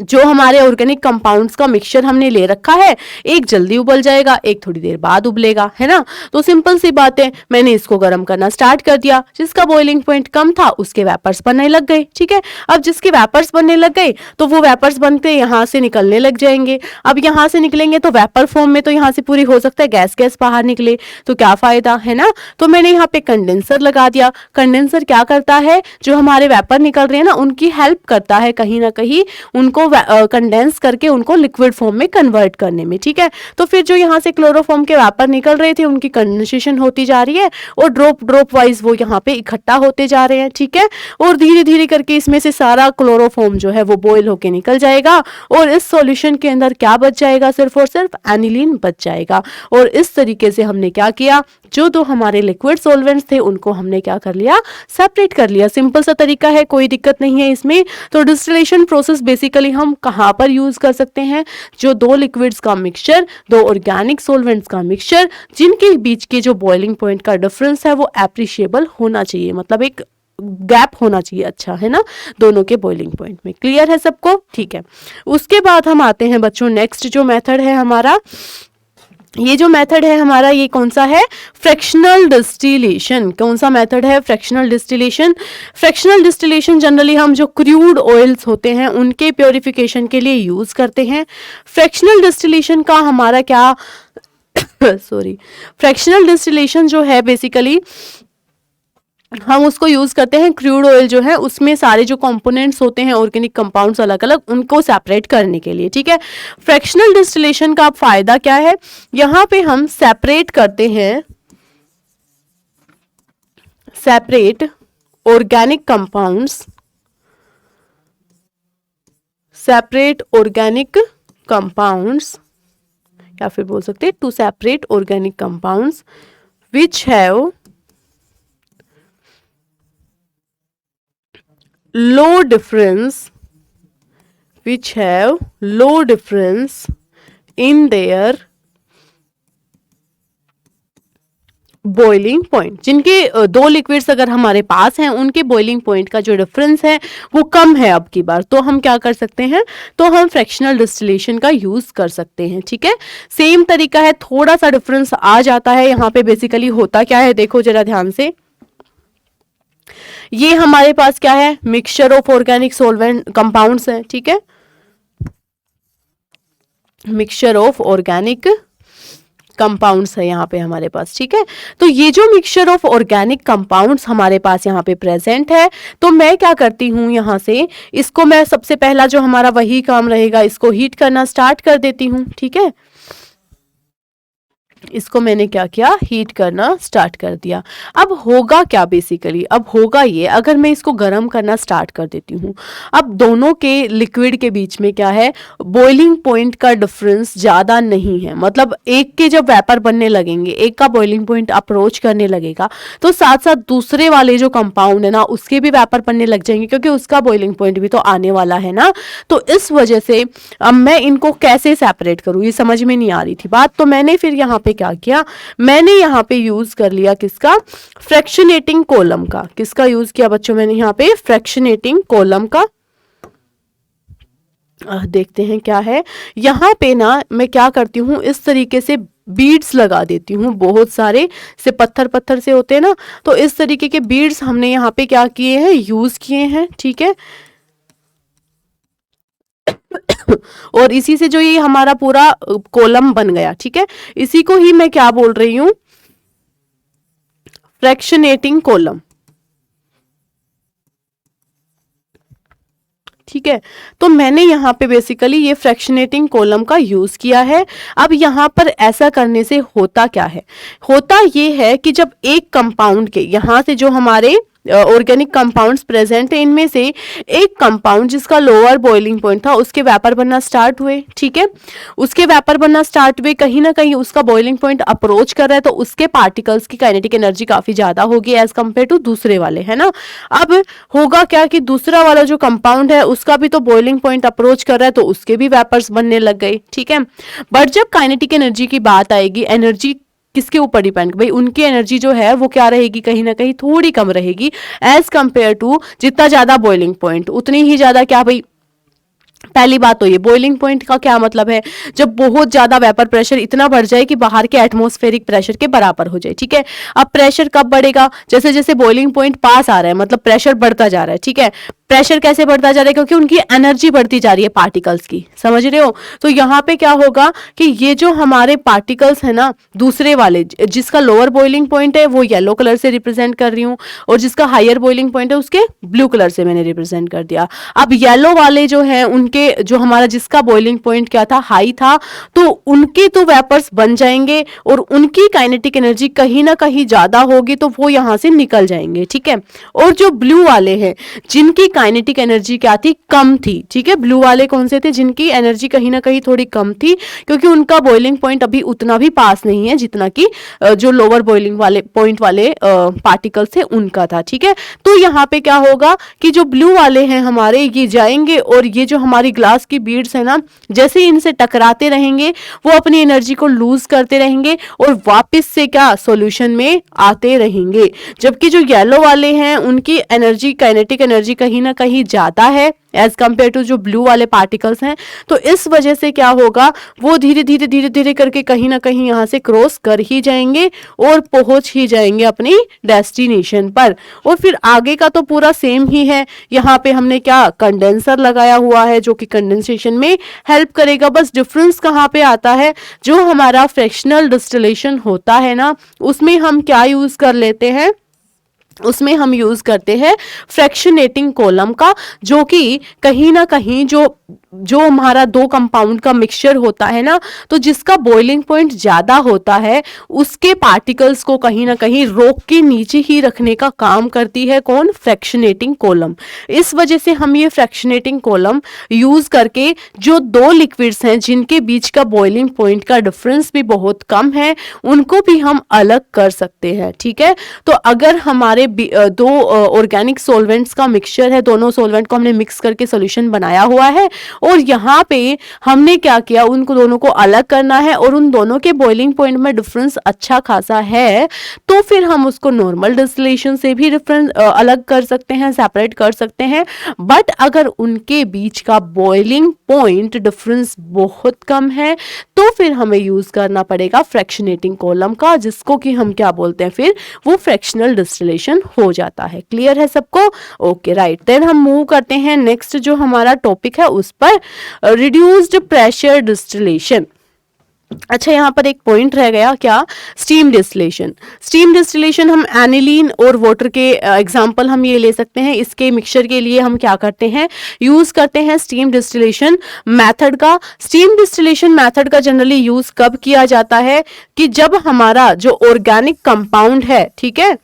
जो हमारे ऑर्गेनिक कंपाउंड्स का मिक्सचर हमने ले रखा है, एक जल्दी उबल जाएगा, एक थोड़ी देर बाद उबलेगा, है ना। तो सिंपल सी बात है, मैंने इसको गर्म करना स्टार्ट कर दिया, जिसका बॉइलिंग पॉइंट कम था उसके वेपर्स बनने लग गए। ठीक है, अब जिसके वेपर्स बनने लग गए तो वो वेपर्स बनते यहाँ से निकलने लग जाएंगे। अब यहाँ से निकलेंगे तो वेपर फॉर्म में तो यहाँ से पूरी हो सकता है गैस गैस बाहर निकले, तो क्या फायदा, है ना। तो मैंने यहाँ पे कंडेंसर लगा दिया। कंडेंसर क्या करता है, जो हमारे वेपर निकल रहे हैं ना उनकी हेल्प करता है कहीं ना कहीं, उनको कंडेंस करके उनको लिक्विड फॉर्म में कन्वर्ट करने में। ठीक है, तो फिर जो यहाँ से क्लोरोफॉर्म के वेपर निकल रहे थे उनकी कंडेंसेशन होती जा रही है और ड्रॉप ड्रॉप वाइज वो यहाँ पे इकट्ठा होते जा रहे हैं। ठीक है, और धीरे धीरे करके इसमें से सारा क्लोरोफॉर्म जो है वो बॉयल होके निकल जाएगा और इस सॉल्यूशन के अंदर क्या बच जाएगा, सिर्फ और सिर्फ एनिलीन बच जाएगा। और इस तरीके से हमने क्या किया, जो दो हमारे लिक्विड सॉल्वेंट्स थे उनको हमने क्या कर लिया, सेपरेट कर लिया। सिंपल सा तरीका है, कोई दिक्कत नहीं है इसमें। तो डिस्टिलेशन प्रोसेस बेसिकली हम कहाँ पर यूज कर सकते हैं, जो दो लिक्विड्स का मिक्सचर, दो ऑर्गेनिक सॉल्वेंट्स का मिक्सचर, जिनके बीच के जो बॉइलिंग पॉइंट का डिफरेंस है वो एप्रिशिएबल होना चाहिए, मतलब एक गैप होना चाहिए, अच्छा है ना, दोनों के बॉइलिंग पॉइंट में। क्लियर है सबको, ठीक है। उसके बाद हम आते हैं बच्चों, नेक्स्ट जो मेथड है हमारा, ये जो मेथड है हमारा, ये कौन सा है, फ्रैक्शनल डिस्टिलेशन। कौन सा मेथड है, fractional distillation. Fractional distillation generally हम जो क्रूड ऑयल्स होते हैं उनके प्योरिफिकेशन के लिए यूज करते हैं। फ्रैक्शनल डिस्टिलेशन का हमारा क्या सॉरी, फ्रैक्शनल डिस्टिलेशन जो है बेसिकली हम उसको यूज करते हैं, क्रूड ऑयल जो है उसमें सारे जो कंपोनेंट्स होते हैं ऑर्गेनिक कंपाउंड्स अलग अलग, उनको सेपरेट करने के लिए। ठीक है, फ्रैक्शनल डिस्टिलेशन का फायदा क्या है, यहाँ पे हम सेपरेट करते हैं, separate organic compounds, separate organic compounds, या फिर बोल सकते हैं to separate organic compounds which have low difference, which have low difference in their boiling point. जिनके दो लिक्विड्स अगर हमारे पास हैं उनके बॉइलिंग पॉइंट का जो डिफरेंस है वो कम है अब की बार, तो हम क्या कर सकते हैं, तो हम फ्रैक्शनल डिस्टिलेशन का यूज कर सकते हैं। ठीक है, सेम तरीका है, थोड़ा सा डिफरेंस आ जाता है यहाँ पे। बेसिकली होता क्या है, देखो जरा ध्यान से, ये हमारे पास क्या है, mixture of organic solvent compounds है। ठीक है, मिक्सचर ऑफ ऑर्गेनिक कंपाउंड्स है यहाँ पे हमारे पास, ठीक है। तो ये जो मिक्सचर ऑफ ऑर्गेनिक कंपाउंड्स हमारे पास यहाँ पे प्रेजेंट है, तो मैं क्या करती हूँ यहाँ से इसको, मैं सबसे पहला जो हमारा वही काम रहेगा, इसको हीट करना स्टार्ट कर देती हूँ, ठीक है। इसको मैंने क्या किया, हीट करना स्टार्ट कर दिया। अब होगा क्या बेसिकली, अब होगा ये, अगर मैं इसको गर्म करना स्टार्ट कर देती हूँ, अब दोनों के लिक्विड के बीच में क्या है, बॉइलिंग पॉइंट का डिफरेंस ज़्यादा नहीं है। मतलब एक के जब वेपर बनने लगेंगे, एक का बॉइलिंग पॉइंट अप्रोच करने लगेगा, तो साथ साथ दूसरे वाले जो कंपाउंड है ना, उसके भी वेपर बनने लग जाएंगे, क्योंकि उसका बॉइलिंग पॉइंट भी तो आने वाला है ना। तो इस वजह से अब मैं इनको कैसे सेपरेट करूँ, ये समझ में नहीं आ रही थी बात। तो मैंने फिर यहाँ पे क्या किया, मैंने यहाँ पे यूज कर लिया किसका, फ्रैक्शनेटिंग कॉलम का। किसका यूज किया बच्चों, मैंने यहाँ पे फ्रैक्शनेटिंग कॉलम का। देखते हैं क्या है यहाँ पे ना, मैं क्या करती हूँ, इस तरीके से बीड्स लगा देती हूँ, बहुत सारे से पत्थर पत्थर से होते हैं ना, तो इस तरीके के बीड्स हमने यहाँ पे क्या किए हैं, यूज किए हैं, ठीक है। और इसी से जो ये हमारा पूरा कॉलम बन गया, ठीक है। इसी को ही मैं क्या बोल रही हूं, फ्रैक्शनेटिंग कॉलम, ठीक है। तो मैंने यहाँ पे बेसिकली ये फ्रैक्शनेटिंग कॉलम का यूज किया है। अब यहाँ पर ऐसा करने से होता क्या है, होता ये है कि जब एक कंपाउंड के यहाँ से जो हमारे ऑर्गेनिक कंपाउंड्स प्रेजेंट है, इनमें से एक कंपाउंड जिसका लोअर बॉइलिंग पॉइंट था, उसके वेपर बनना स्टार्ट हुए, ठीक है। उसके वेपर बनना स्टार्ट हुए, कहीं ना कहीं उसका बॉइलिंग पॉइंट अप्रोच कर रहा है, तो उसके पार्टिकल्स की काइनेटिक एनर्जी काफी ज्यादा होगी एज कंपेयर टू दूसरे वाले, है ना। अब होगा क्या कि दूसरा वाला जो कंपाउंड है उसका भी तो बॉइलिंग पॉइंट अप्रोच कर रहा है, तो उसके भी वेपर्स बनने लग गए, ठीक है। बट जब काइनेटिक एनर्जी की बात आएगी, एनर्जी किसके ऊपर डिपेंड, भाई उनकी एनर्जी जो है वो क्या रहेगी, कहीं ना कहीं थोड़ी कम रहेगी एज कंपेयर टू, जितना ज्यादा बॉइलिंग पॉइंट उतनी ही ज्यादा क्या भाई, पहली बात तो ये बॉइलिंग पॉइंट का क्या मतलब है, जब बहुत ज्यादा वेपर प्रेशर इतना बढ़ जाए कि बाहर के एटमॉस्फेरिक प्रेशर के बराबर हो जाए, ठीक है। अब प्रेशर कब बढ़ेगा, जैसे जैसे बॉइलिंग पॉइंट पास आ रहा है, मतलब प्रेशर बढ़ता जा रहा है, ठीक है। प्रेशर कैसे बढ़ता जा रहा है, क्योंकि उनकी एनर्जी बढ़ती जा रही है पार्टिकल्स की, समझ रहे हो। तो यहाँ पे क्या होगा कि ये जो हमारे पार्टिकल्स है ना, दूसरे वाले जिसका लोअर बॉइलिंग पॉइंट है वो येलो कलर से रिप्रेजेंट कर रही हूँ, और जिसका हायर बॉइलिंग पॉइंट है उसके ब्लू कलर से मैंने रिप्रेजेंट कर दिया। अब येलो वाले जो है उनके जो हमारा जिसका बॉइलिंग पॉइंट क्या था, हाई था, तो उनके तो वेपर्स बन जाएंगे और उनकी काइनेटिक एनर्जी कहीं ना कहीं ज्यादा होगी, तो वो यहाँ से निकल जाएंगे, ठीक है। और जो ब्लू वाले हैं जिनकी काइनेटिक एनर्जी क्या थी, कम थी, ठीक है। ब्लू वाले कौन से थे, जिनकी एनर्जी कहीं ना कहीं थोड़ी कम थी, क्योंकि उनका बॉइलिंग पॉइंट अभी उतना भी पास नहीं है जितना कि जो लोअर बॉइलिंग वाले पॉइंट वाले पार्टिकल्स थे उनका था, ठीक है। तो यहाँ पे क्या होगा कि जो ब्लू वाले हैं हमारे, ये जाएंगे और ये जो हमारी ग्लास की बीड्स है ना, जैसे ही इनसे टकराते रहेंगे वो अपनी एनर्जी को लूज करते रहेंगे और वापस से क्या सॉल्यूशन में आते रहेंगे। जबकि जो येलो वाले हैं उनकी एनर्जी, काइनेटिक एनर्जी कहीं ना कहीं ज्यादा है एज कंपेयर टू जो ब्लू वाले पार्टिकल्स हैं। तो इस वजह से क्या होगा, वो धीरे धीरे धीरे धीरे करके कहीं ना कहीं यहाँ से क्रॉस कर ही जाएंगे और पहुंच ही जाएंगे अपनी डेस्टिनेशन पर। और फिर आगे का तो पूरा सेम ही है, यहाँ पे हमने क्या कंडेंसर लगाया हुआ है जो कि कंडेंसेशन में हेल्प करेगा। बस डिफरेंस कहाँ पे आता है, जो हमारा फ्रैक्शनल डिस्टिलेशन होता है ना, उसमें हम क्या यूज कर लेते हैं, उसमें हम यूज करते हैं फ्रैक्शनेटिंग कॉलम का, जो कि कहीं ना कहीं जो हमारा दो कंपाउंड का मिक्सचर होता है ना, तो जिसका बॉइलिंग पॉइंट ज्यादा होता है उसके पार्टिकल्स को कहीं ना कहीं रोक के नीचे ही रखने का काम करती है कौन, फ्रैक्शनेटिंग कॉलम। इस वजह से हम ये फ्रैक्शनेटिंग कॉलम यूज करके जो दो लिक्विड्स हैं जिनके बीच का बॉइलिंग पॉइंट का डिफरेंस भी बहुत कम है, उनको भी हम अलग कर सकते हैं, ठीक है। तो अगर हमारे दो ऑर्गेनिक सॉल्वेंट्स का मिक्सचर है, दोनों सॉल्वेंट को हमने मिक्स करके सॉल्यूशन बनाया हुआ है, और यहाँ पे हमने क्या किया, उनको दोनों को अलग करना है और उन दोनों के बॉइलिंग पॉइंट में डिफरेंस अच्छा खासा है, तो फिर हम उसको नॉर्मल डिस्टिलेशन से भी डिफरेंस अलग कर सकते हैं, सेपरेट कर सकते हैं। बट अगर उनके बीच का बॉइलिंग पॉइंट डिफरेंस बहुत कम है, तो फिर हमें यूज करना पड़ेगा फ्रैक्शनेटिंग कॉलम का, जिसको कि हम क्या बोलते हैं, फिर वो फ्रैक्शनल डिस्टिलेशन डिस्टिलेशन हो जाता है। क्लियर है सबको? ओके राइट, देन हम मूव करते हैं नेक्स्ट जो हमारा टॉपिक है उस पर, रिड्यूस्ड प्रेशर डिस्टिलेशन। अच्छा, यहाँ पर एक पॉइंट रह गया, क्या? Steam distillation. स्टीम डिस्टिलेशन हम एनिलीन और वाटर के एग्जांपल हम ये ले सकते हैं। इसके मिक्सचर के लिए हम क्या करते हैं, यूज करते हैं स्टीम डिस्टिलेशन मेथड का। स्टीम डिस्टिलेशन मेथड का जनरली यूज कब किया जाता है कि जब हमारा जो ऑर्गेनिक कंपाउंड है, ठीक है,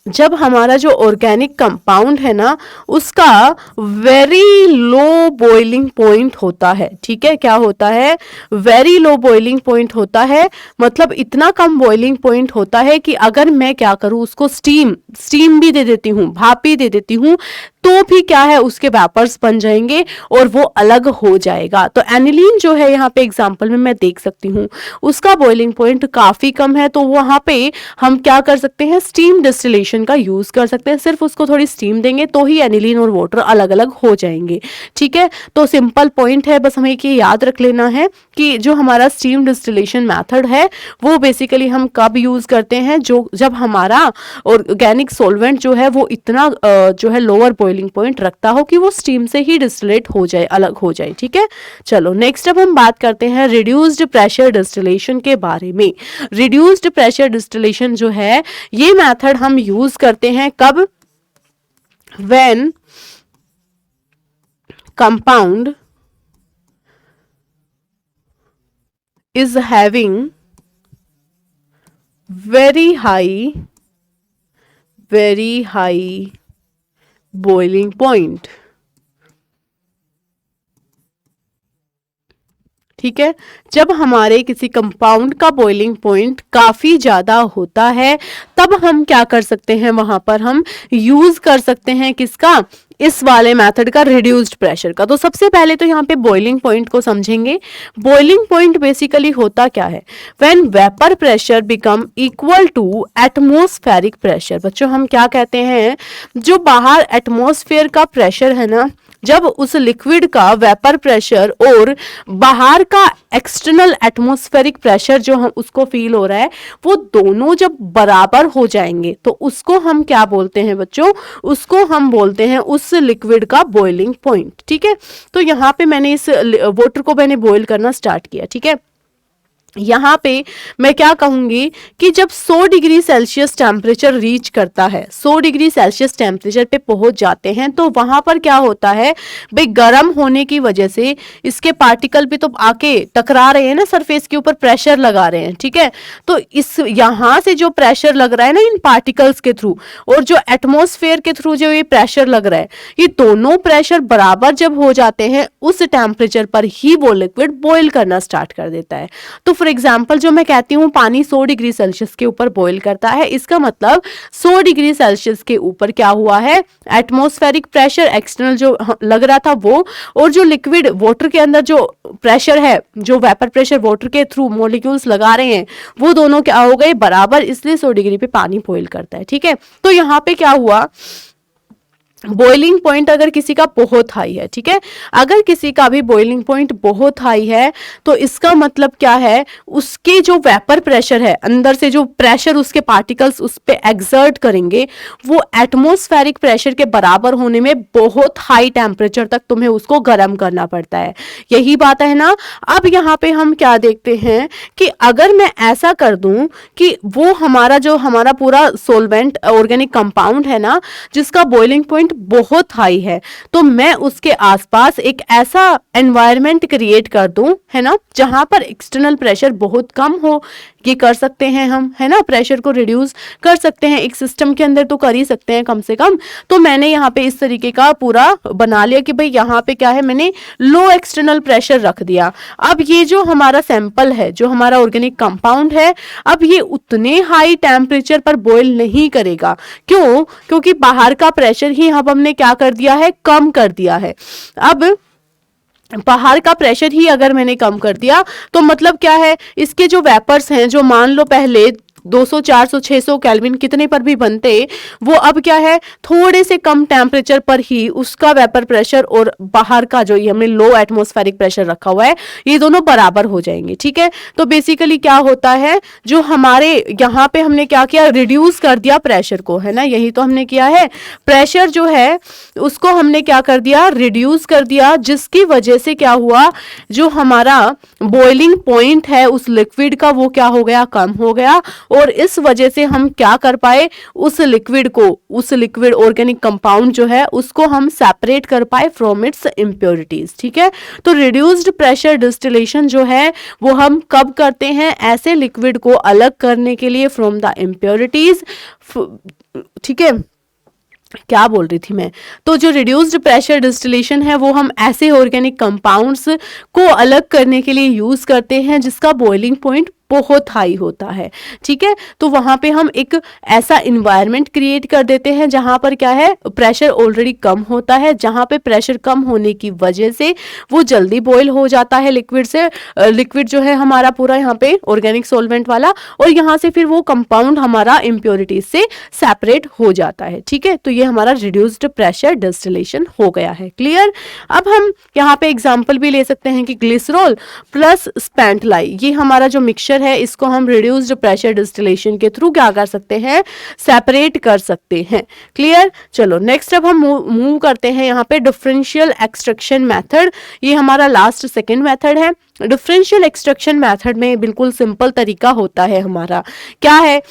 जब हमारा जो ऑर्गेनिक कंपाउंड है ना उसका वेरी लो बॉइलिंग पॉइंट होता है। ठीक है, क्या होता है? वेरी लो बॉइलिंग पॉइंट होता है, मतलब इतना कम बॉइलिंग पॉइंट होता है कि अगर मैं क्या करूं, उसको स्टीम भी दे देती हूं, भाप भी दे देती हूं, तो भी क्या है, उसके वेपर्स बन जाएंगे और वो अलग हो जाएगा। तो एनिलीन जो है यहाँ पे एग्जांपल में मैं देख सकती हूँ, उसका बॉइलिंग पॉइंट काफी कम है, तो वहां पे हम क्या कर सकते हैं, स्टीम डिस्टिलेशन का यूज कर सकते हैं। सिर्फ उसको थोड़ी स्टीम देंगे तो ही एनिलीन और वाटर अलग अलग हो जाएंगे। ठीक है, तो सिंपल पॉइंट है, बस हमें ये याद रख लेना है कि जो हमारा स्टीम डिस्टिलेशन मेथड है वो बेसिकली हम कब यूज करते हैं, जो जब हमारा ऑर्गेनिक सॉल्वेंट जो है वो इतना जो है लोअर बॉइलिंग पॉइंट रखता हो कि वो स्टीम से ही डिस्टिलेट हो जाए, अलग हो जाए। ठीक है, चलो नेक्स्ट अब हम बात करते हैं रिड्यूस्ड प्रेशर डिस्टिलेशन के बारे में। रिड्यूस्ड प्रेशर डिस्टिलेशन जो है ये मेथड हम यूज करते हैं कब, when compound is having very high boiling point। ठीक है, जब हमारे किसी कंपाउंड का बॉइलिंग पॉइंट काफी ज्यादा होता है तब हम क्या कर सकते हैं, वहां पर हम यूज कर सकते हैं किसका, इस वाले मेथड का, रिड्यूस्ड प्रेशर का। तो सबसे पहले तो यहाँ पे बॉइलिंग पॉइंट को समझेंगे। बॉइलिंग पॉइंट बेसिकली होता क्या है, when vapour pressure become equal to atmospheric pressure. बच्चों हम क्या कहते हैं, जो बाहर एटमॉस्फेयर का प्रेशर है ना, जब उस लिक्विड का वेपर प्रेशर और बाहर का एक्सटर्नल एटमॉस्फेरिक प्रेशर जो हम उसको फील हो रहा है, वो दोनों जब बराबर हो जाएंगे तो उसको हम क्या बोलते हैं बच्चों, उसको हम बोलते हैं उस लिक्विड का बॉइलिंग पॉइंट। ठीक है, तो यहाँ पे मैंने इस वाटर को मैंने बॉईल करना स्टार्ट किया। ठीक है, यहाँ पे मैं क्या कहूंगी कि जब 100 डिग्री सेल्सियस टेम्परेचर रीच करता है, 100 डिग्री सेल्सियस टेम्परेचर पे पहुंच जाते हैं, तो वहां पर क्या होता है भाई, गर्म होने की वजह से इसके पार्टिकल भी तो आके टकरा रहे हैं ना, सरफेस के ऊपर प्रेशर लगा रहे हैं। ठीक है, तो इस यहाँ से जो प्रेशर लग रहा है ना इन पार्टिकल्स के थ्रू, और जो एटमॉस्फेयर के थ्रू जो ये प्रेशर लग रहा है, ये दोनों प्रेशर बराबर जब हो जाते हैं उस टेम्परेचर पर ही वो लिक्विड बॉईल करना स्टार्ट कर देता है। तो फॉर एग्जाम्पल जो मैं कहती हूँ पानी 100 डिग्री सेल्सियस के ऊपर बॉईल करता है, इसका मतलब 100 डिग्री सेल्सियस के ऊपर क्या हुआ है, एटमॉस्फेरिक प्रेशर एक्सटर्नल जो लग रहा था वो, और जो लिक्विड वाटर के अंदर जो प्रेशर है, जो वेपर प्रेशर वाटर के थ्रू मॉलिक्यूल्स लगा रहे हैं, वो दोनों क्या हो गए, बराबर, इसलिए 100 डिग्री पे पानी बॉईल करता है। ठीक है, तो यहाँ पे क्या हुआ, बॉइलिंग पॉइंट अगर किसी का बहुत हाई है, ठीक है, अगर किसी का भी बॉइलिंग पॉइंट बहुत हाई है तो इसका मतलब क्या है, उसके जो वेपर प्रेशर है, अंदर से जो प्रेशर उसके पार्टिकल्स उस पे एक्सर्ट करेंगे, वो एटमॉस्फेरिक प्रेशर के बराबर होने में बहुत हाई टेम्परेचर तक तुम्हें उसको गर्म करना पड़ता है। यही बात है ना। अब यहाँ पे हम क्या देखते हैं कि अगर मैं ऐसा कर दूं कि वो हमारा पूरा सोलवेंट ऑर्गेनिक कंपाउंड है ना, जिसका बॉइलिंग पॉइंट बहुत हाई है, तो मैं उसके आसपास एक ऐसा एनवायरनमेंट क्रिएट कर दूं, है ना, जहां पर एक्सटर्नल प्रेशर बहुत कम हो। ये कर सकते हैं हम, है ना, प्रेशर को रिड्यूस कर सकते हैं एक सिस्टम के अंदर, तो कर ही सकते हैं कम से कम। तो मैंने यहाँ पे इस तरीके का पूरा बना लिया कि भाई यहाँ पे क्या है, मैंने लो एक्सटर्नल प्रेशर रख दिया। अब ये जो हमारा सैंपल है, जो हमारा ऑर्गेनिक कंपाउंड है, अब ये उतने हाई टेम्परेचर पर बॉयल नहीं करेगा। क्यों? क्योंकि बाहर का प्रेशर ही अब हमने क्या कर दिया है, कम कर दिया है। अब बाहर का प्रेशर ही अगर मैंने कम कर दिया तो मतलब क्या है, इसके जो वेपर्स हैं, जो मान लो पहले 200 400 600 केल्विन कितने पर भी बनते, वो अब क्या है थोड़े से कम टेम्परेचर पर ही उसका वेपर प्रेशर और बाहर का जो ये हमने लो एटमॉस्फेरिक प्रेशर रखा हुआ है ये दोनों बराबर हो जाएंगे। ठीक है, तो बेसिकली क्या होता है, जो हमारे यहाँ पे हमने क्या किया, रिड्यूस कर दिया प्रेशर को, है ना, यही तो हमने किया है। प्रेशर जो है उसको हमने क्या कर दिया, रिड्यूस कर दिया, जिसकी वजह से क्या हुआ, जो हमारा बॉइलिंग पॉइंट है उस लिक्विड का वो क्या हो गया, कम हो गया। और इस वजह से हम क्या कर पाए, उस लिक्विड को, उस लिक्विड ऑर्गेनिक कंपाउंड जो है उसको हम सेपरेट कर पाए फ्रॉम इट्स इम्प्योरिटीज। ठीक है, तो रिड्यूस्ड प्रेशर डिस्टिलेशन जो है वो हम कब करते हैं, ऐसे लिक्विड को अलग करने के लिए फ्रॉम द इम्प्योरिटीज। ठीक है, क्या बोल रही थी मैं, तो जो रिड्यूस्ड प्रेशर डिस्टिलेशन है वो हम ऐसे ऑर्गेनिक कंपाउंड्स को अलग करने के लिए यूज करते हैं जिसका बॉइलिंग पॉइंट बहुत हाई होता है। ठीक है, तो वहां पे हम एक ऐसा इन्वायरमेंट क्रिएट कर देते हैं जहां पर क्या है, प्रेशर ऑलरेडी कम होता है, जहां पे प्रेशर कम होने की वजह से वो जल्दी बॉयल हो जाता है लिक्विड से, लिक्विड जो है हमारा पूरा यहाँ पे ऑर्गेनिक सॉल्वेंट वाला, और यहाँ से फिर वो कंपाउंड हमारा इम्प्योरिटीज से सेपरेट हो जाता है। ठीक है, तो ये हमारा रिड्यूस्ड प्रेशर डिस्टिलेशन हो गया है। क्लियर। अब हम यहाँ पे एग्जाम्पल भी ले सकते हैं कि ग्लिसरॉल प्लस स्पेंट लाई, ये हमारा जो मिक्सचर है इसको हम रिड्यूस्ड प्रेशर डिस्टिलेशन के थ्रू क्या कर सकते हैं, सेपरेट कर सकते हैं। क्लियर। चलो नेक्स्ट अब हम मूव करते हैं यहाँ पे डिफरेंशियल एक्सट्रैक्शन मेथड, ये हमारा लास्ट सेकंड मेथड है। डिफरेंशियल एक्सट्रैक्शन मेथड में बिल्कुल सिंपल तरीका होता है हमारा, क्या है,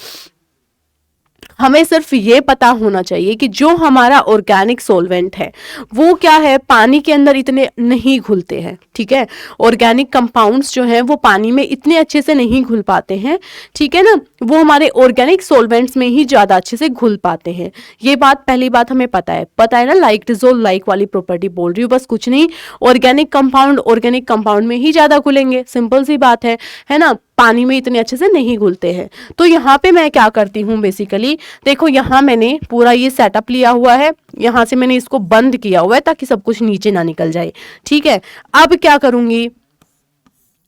हमें सिर्फ ये पता होना चाहिए कि जो हमारा ऑर्गेनिक सॉल्वेंट है वो क्या है, पानी के अंदर इतने नहीं घुलते हैं। ठीक है, ऑर्गेनिक कंपाउंड्स जो हैं वो पानी में इतने अच्छे से नहीं घुल पाते हैं। ठीक है ना, वो हमारे ऑर्गेनिक सॉल्वेंट्स में ही ज्यादा अच्छे से घुल पाते हैं। ये बात पहली बात हमें पता है ना, लाइक डिसॉल्व लाइक वाली प्रॉपर्टी बोल रही हूँ, बस कुछ नहीं, ऑर्गेनिक कंपाउंड में ही ज्यादा घुलेंगे, सिंपल सी बात है ना, पानी में इतने अच्छे से नहीं घुलते हैं। तो यहाँ पे मैं क्या करती हूँ, बेसिकली देखो यहाँ मैंने पूरा ये सेटअप लिया हुआ है, यहाँ से मैंने इसको बंद किया हुआ है ताकि सब कुछ नीचे ना निकल जाए। ठीक है, अब क्या करूंगी,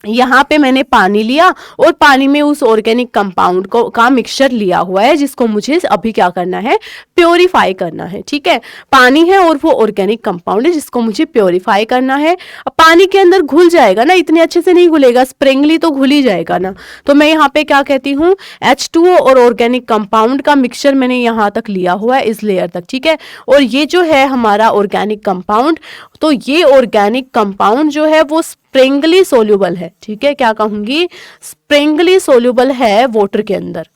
यहाँ पे मैंने पानी लिया और पानी में उस ऑर्गेनिक कंपाउंड को का मिक्सचर लिया हुआ है जिसको मुझे अभी क्या करना है, प्योरीफाई करना है। ठीक है, पानी है और वो ऑर्गेनिक कंपाउंड है जिसको मुझे प्योरीफाई करना है। अब पानी के अंदर घुल जाएगा ना, इतने अच्छे से नहीं घुलेगा, स्प्रिंगली तो घुल ही जाएगा ना। तो मैं यहाँ पे क्या कहती हूँ, H2O और ऑर्गेनिक कंपाउंड का मिक्सचर मैंने यहाँ तक लिया हुआ है, इस लेयर तक। ठीक है, और ये जो है हमारा ऑर्गेनिक कंपाउंड, तो ये ऑर्गेनिक कंपाउंड जो है वो स्प्रिंगली सोल्यूबल है। ठीक है, क्या कहूंगी, स्प्रिंगली सोल्यूबल है वाटर के अंदर।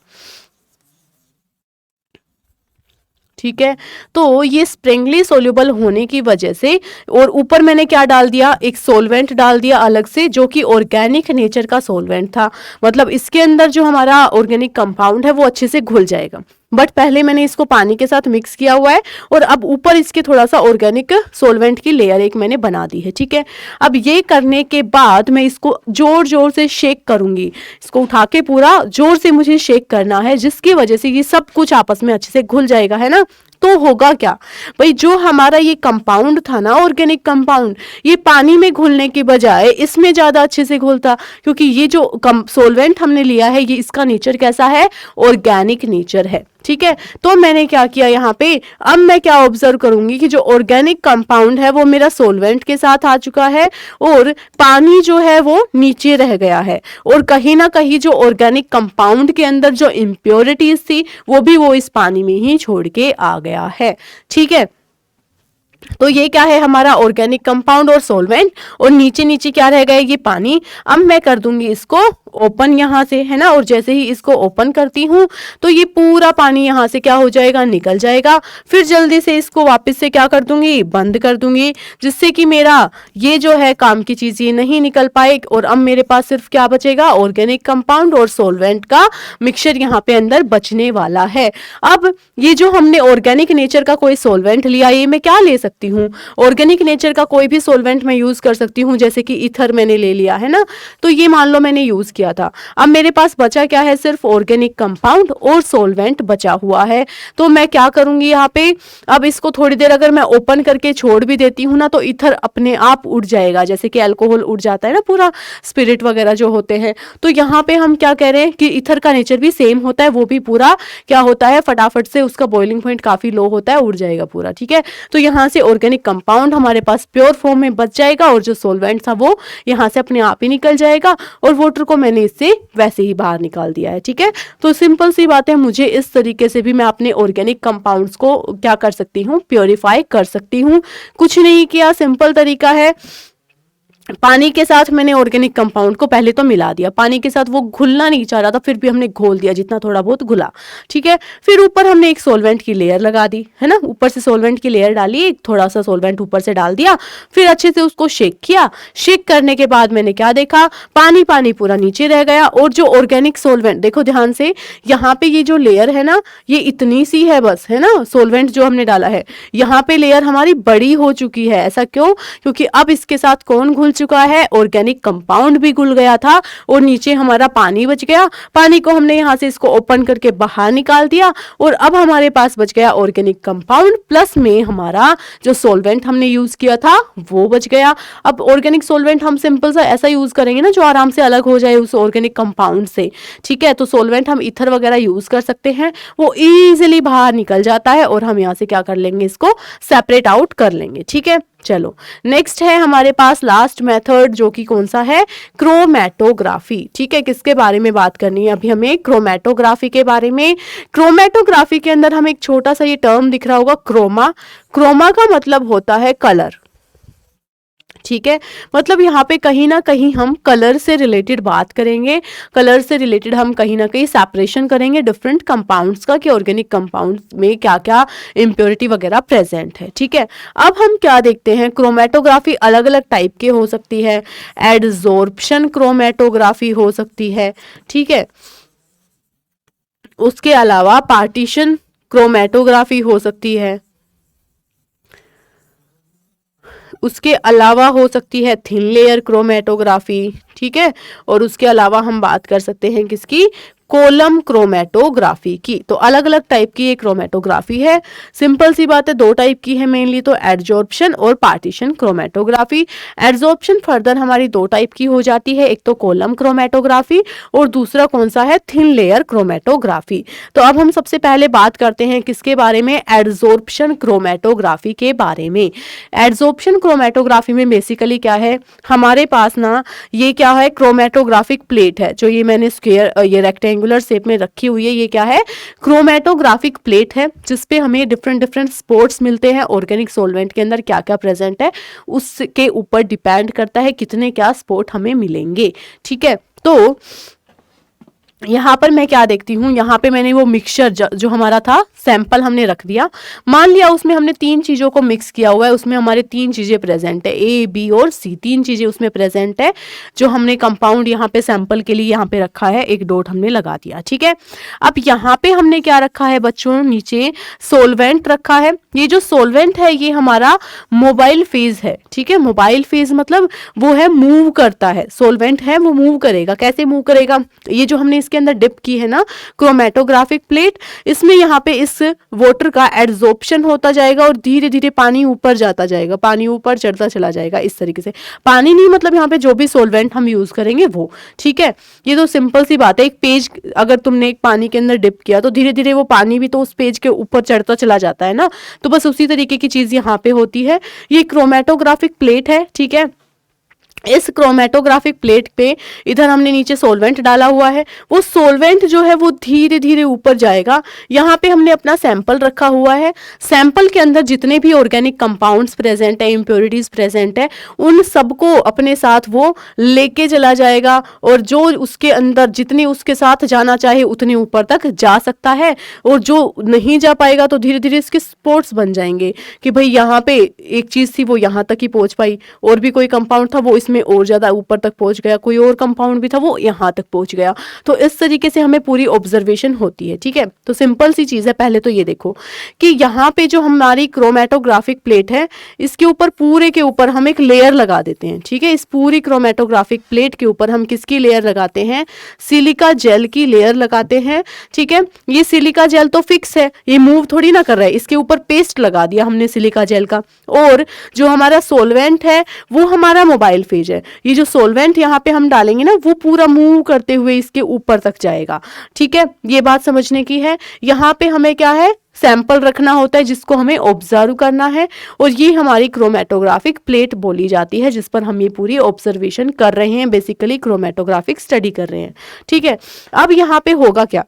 ठीक है, तो ये स्प्रिंगली सोल्यूबल होने की वजह से, और ऊपर मैंने क्या डाल दिया, एक सॉल्वेंट डाल दिया अलग से जो कि ऑर्गेनिक नेचर का सॉल्वेंट था, मतलब इसके अंदर जो हमारा ऑर्गेनिक कंपाउंड है वो अच्छे से घुल जाएगा। बट पहले मैंने इसको पानी के साथ मिक्स किया हुआ है और अब ऊपर इसके थोड़ा सा ऑर्गेनिक सॉल्वेंट की लेयर एक मैंने बना दी है। ठीक है, अब ये करने के बाद मैं इसको जोर जोर से शेक करूंगी, इसको उठा के पूरा जोर से मुझे शेक करना है, जिसकी वजह से ये सब कुछ आपस में अच्छे से घुल जाएगा, है ना। तो होगा क्या भाई, जो हमारा ये कंपाउंड था ना, ऑर्गेनिक कंपाउंड, ये पानी में घुलने के बजाय इसमें ज्यादा अच्छे से घुलता, क्योंकि ये जो सॉल्वेंट हमने लिया है ये इसका नेचर कैसा है, ऑर्गेनिक नेचर है। ठीक है, तो मैंने क्या किया यहाँ पे, अब मैं क्या ऑब्जर्व करूंगी कि जो ऑर्गेनिक कंपाउंड है वो मेरा सॉल्वेंट के साथ आ चुका है और पानी जो है वो नीचे रह गया है, और कहीं ना कहीं जो ऑर्गेनिक कंपाउंड के अंदर जो इम्प्योरिटीज थी वो इस पानी में ही छोड़ के आ गया है। ठीक है, तो ये क्या है, हमारा ऑर्गेनिक कंपाउंड और सॉल्वेंट, और नीचे नीचे क्या रह गया, ये पानी। अब मैं कर दूंगी इसको ओपन यहाँ से, है ना, और जैसे ही इसको ओपन करती हूँ तो ये पूरा पानी यहाँ से क्या हो जाएगा, निकल जाएगा। फिर जल्दी से इसको वापस से क्या कर दूंगी, बंद कर दूंगी, जिससे कि मेरा ये जो है काम की चीज ये नहीं निकल पाए, और अब मेरे पास सिर्फ क्या बचेगा, ऑर्गेनिक कंपाउंड और सॉल्वेंट का मिक्सचर यहाँ पे अंदर बचने वाला है। अब ये जो हमने ऑर्गेनिक नेचर का कोई सॉल्वेंट लिया, ये मैं क्या ले सकती सकती हूँ। ऑर्गेनिक नेचर का कोई भी सॉल्वेंट मैं यूज कर सकती हूँ, जैसे कि ईथर मैंने ले लिया है ना, तो ये मान लो मैंने यूज किया था। अब मेरे पास बचा क्या है, सिर्फ ऑर्गेनिक कंपाउंड और सॉल्वेंट बचा हुआ है। तो मैं क्या करूंगी यहाँ पे, अब इसको थोड़ी देर अगर मैं ओपन करके छोड़ भी देती हूँ ना, तो ईथर अपने आप उड़ जाएगा, जैसे कि अल्कोहल उड़ जाता है ना, पूरा स्पिरिट वगैरह जो होते हैं। तो यहाँ पे हम क्या कह रहे हैं कि ईथर का नेचर भी सेम होता है, वो भी पूरा क्या होता है, फटाफट से उसका बॉइलिंग पॉइंट काफी लो होता है, उड़ जाएगा पूरा। ठीक है, तो यहाँ से ऑर्गेनिक कंपाउंड हमारे पास प्योर फॉर्म में बच जाएगा, और जो सॉल्वेंट था वो यहाँ से अपने आप ही निकल जाएगा, और वाटर को मैंने इससे वैसे ही बाहर निकाल दिया है। ठीक है, तो सिंपल सी बात है, मुझे इस तरीके से भी मैं अपने ऑर्गेनिक कंपाउंड्स को क्या कर सकती हूँ, प्योरीफाई कर सकती हूँ। कुछ नहीं किया, सिंपल तरीका है, पानी के साथ मैंने ऑर्गेनिक कंपाउंड को पहले तो मिला दिया, पानी के साथ वो घुलना नहीं चाह रहा था, फिर भी हमने घोल दिया जितना थोड़ा बहुत घुला। ठीक है, फिर ऊपर हमने एक सॉल्वेंट की लेयर लगा दी है ना, ऊपर से सॉल्वेंट की लेयर डाली, एक थोड़ा सा सॉल्वेंट ऊपर से डाल दिया, फिर अच्छे से उसको शेक किया। शेक करने के बाद मैंने क्या देखा, पानी पानी पूरा नीचे रह गया, और जो ऑर्गेनिक सॉल्वेंट, देखो ध्यान से, यहाँ पे ये जो लेयर है ना, ये इतनी सी है बस, है ना, सॉल्वेंट जो हमने डाला है, यहाँ पे लेयर हमारी बड़ी हो चुकी है। ऐसा क्यों, क्योंकि अब इसके साथ कौन घुल चुका है, ऑर्गेनिक कंपाउंड भी घुल गया था, और नीचे हमारा पानी बच गया। पानी को हमने यहां से इसको ओपन करके बाहर निकाल दिया, और अब हमारे पास बच गया ऑर्गेनिक कंपाउंड, प्लस में हमारा जो सॉल्वेंट हमने यूज किया था वो बच गया। अब ऑर्गेनिक सॉल्वेंट हम सिंपल सा ऐसा यूज करेंगे ना जो आराम से अलग हो जाए उस ऑर्गेनिक कंपाउंड से। ठीक है, तो सॉल्वेंट हम ईथर वगैरह यूज कर सकते हैं, वो इजीली बाहर निकल जाता है, और हम यहां से क्या कर लेंगे, इसको सेपरेट आउट कर लेंगे। ठीक है, चलो नेक्स्ट है हमारे पास लास्ट मेथड, जो कि कौन सा है, क्रोमैटोग्राफी। ठीक है, किसके बारे में बात करनी है अभी हमें, क्रोमैटोग्राफी के बारे में। क्रोमैटोग्राफी के अंदर हमें एक छोटा सा ये टर्म दिख रहा होगा, क्रोमा। क्रोमा का मतलब होता है कलर। ठीक है, मतलब यहाँ पे कहीं ना कहीं हम कलर से रिलेटेड बात करेंगे, कलर से रिलेटेड हम कहीं ना कहीं सेपरेशन करेंगे डिफरेंट कंपाउंड्स का, कि ऑर्गेनिक कंपाउंड्स में क्या क्या इम्प्योरिटी वगैरह प्रेजेंट है। ठीक है, अब हम क्या देखते हैं, क्रोमैटोग्राफी अलग अलग टाइप की हो सकती है, एडजॉर्प्शन क्रोमैटोग्राफी हो सकती है। ठीक है, उसके अलावा पार्टीशन क्रोमैटोग्राफी हो सकती है, उसके अलावा हो सकती है थिन लेयर क्रोमैटोग्राफी। ठीक है, और उसके अलावा हम बात कर सकते हैं किसकी, कोलम क्रोमैटोग्राफी की। तो अलग अलग टाइप की ये क्रोमैटोग्राफी है। सिंपल सी बात है, दो टाइप की है मेनली, तो एडजॉर्प्शन और पार्टीशन क्रोमैटोग्राफी। एडजॉर्प्शन फर्दर हमारी दो टाइप की हो जाती है, एक तो कोलम क्रोमैटोग्राफी, और दूसरा कौन सा है, थिन लेयर क्रोमैटोग्राफी। तो अब हम सबसे पहले बात करते हैं किसके बारे में, एडजॉर्प्शन क्रोमैटोग्राफी के बारे में। एडजॉर्प्शन क्रोमैटोग्राफी में बेसिकली क्या है, हमारे पास ना ये क्या है, क्रोमैटोग्राफिक प्लेट है, जो ये मैंने स्क्वायर ये रेक्टेंगुलर शेप में रखी हुई है, ये क्या है, क्रोमैटोग्राफिक प्लेट है, जिसपे हमें डिफरेंट स्पॉट्स मिलते हैं। ऑर्गेनिक सॉल्वेंट के अंदर क्या क्या प्रेजेंट है उसके ऊपर डिपेंड करता है कितने क्या स्पॉट हमें मिलेंगे। ठीक है, तो यहाँ पर मैं क्या देखती हूँ, यहाँ पे मैंने वो मिक्सचर जो हमारा था, सैंपल हमने रख दिया, मान लिया उसमें हमने तीन चीज़ों को मिक्स किया हुआ है, उसमें हमारे तीन चीज़ें प्रेजेंट है, ए बी और सी, तीन चीज़ें उसमें प्रेजेंट है। जो हमने कंपाउंड यहाँ पे सैंपल के लिए यहाँ पे रखा है, एक डॉट हमने लगा दिया। ठीक है, अब यहाँ पे हमने क्या रखा है बच्चों, नीचे सोलवेंट रखा है। ये जो सोलवेंट है ये हमारा मोबाइल फेज है। ठीक है, मोबाइल फेज मतलब वो है मूव करता है, सोलवेंट है वो मूव करेगा। कैसे मूव करेगा, ये जो हमने इसके अंदर डिप की है ना क्रोमैटोग्राफिक प्लेट, इसमें यहाँ पे इस वाटर का एड्सॉर्प्शन होता जाएगा, और धीरे धीरे पानी ऊपर जाता जाएगा, पानी ऊपर चढ़ता चला जाएगा इस तरीके से। पानी नहीं मतलब यहाँ पे जो भी सोलवेंट हम यूज करेंगे वो। ठीक है, ये तो सिंपल सी बात है, एक पेज अगर तुमने एक पानी के अंदर डिप किया तो धीरे धीरे वो पानी भी तो उस पेज के ऊपर चढ़ता चला जाता है ना, तो बस उसी तरीके की चीज यहाँ पे होती है। ये क्रोमैटोग्राफिक प्लेट है। ठीक है, इस क्रोमैटोग्राफिक प्लेट पे इधर हमने नीचे सॉल्वेंट डाला हुआ है, वो सॉल्वेंट जो है वो धीरे धीरे ऊपर जाएगा। यहाँ पे हमने अपना सैंपल रखा हुआ है, सैंपल के अंदर जितने भी ऑर्गेनिक कंपाउंड्स प्रेजेंट है, इम्प्योरिटीज प्रेजेंट है, उन सबको अपने साथ वो लेके चला जाएगा, और जो उसके अंदर जितनी उसके साथ जाना चाहे उतने ऊपर तक जा सकता है, और जो नहीं जा पाएगा तो धीरे धीरे इसके स्पॉट्स बन जाएंगे कि भाई यहाँ पे एक चीज थी वो यहाँ तक ही पहुंच पाई, और भी कोई कंपाउंड था वो इसमें उसमें और ज़्यादा ऊपर तक पहुंच गया, कोई और कंपाउंड भी था वो यहाँ तक पहुंच गया। तो इस तरीके से हमें पूरी ऑब्जर्वेशन होती है, ठीक है। तो सिंपल सी चीज़ है, पहले तो ये देखो कि यहाँ पे जो हमारी क्रोमेटोग्राफिक प्लेट है इसके ऊपर पूरे के ऊपर हम एक लेयर लगा देते हैं, ठीक है। इस पूरी क्रोमेटोग्राफिक प्लेट के ऊपर हम किसकी लेयर लगाते हैं, सिलिका जेल की लेयर लगाते हैं, ठीक है। ये सिलिका जेल तो फिक्स है, ये मूव थोड़ी ना कर रहा है, इसके ऊपर पेस्ट लगा दिया हमने सिलिका जेल का। और जो हमारा सोलवेंट है वो हमारा मोबाइल फेज है, ये जो सोलवेंट यहाँ पे हम डालेंगे ना वो पूरा मूव करते हुए इसके ऊपर तक जाएगा, ठीक है। ये बात समझने की है। यहाँ पे हमें क्या है, सैंपल रखना होता है जिसको हमें ऑब्जर्व करना है, और ये हमारी क्रोमेटोग्राफिक प्लेट बोली जाती है जिस पर हम ये पूरी ऑब्जर्वेशन कर रहे हैं, बेसिकली क्रोमेटोग्राफिक स्टडी कर रहे हैं, ठीक है। अब यहाँ पे होगा क्या,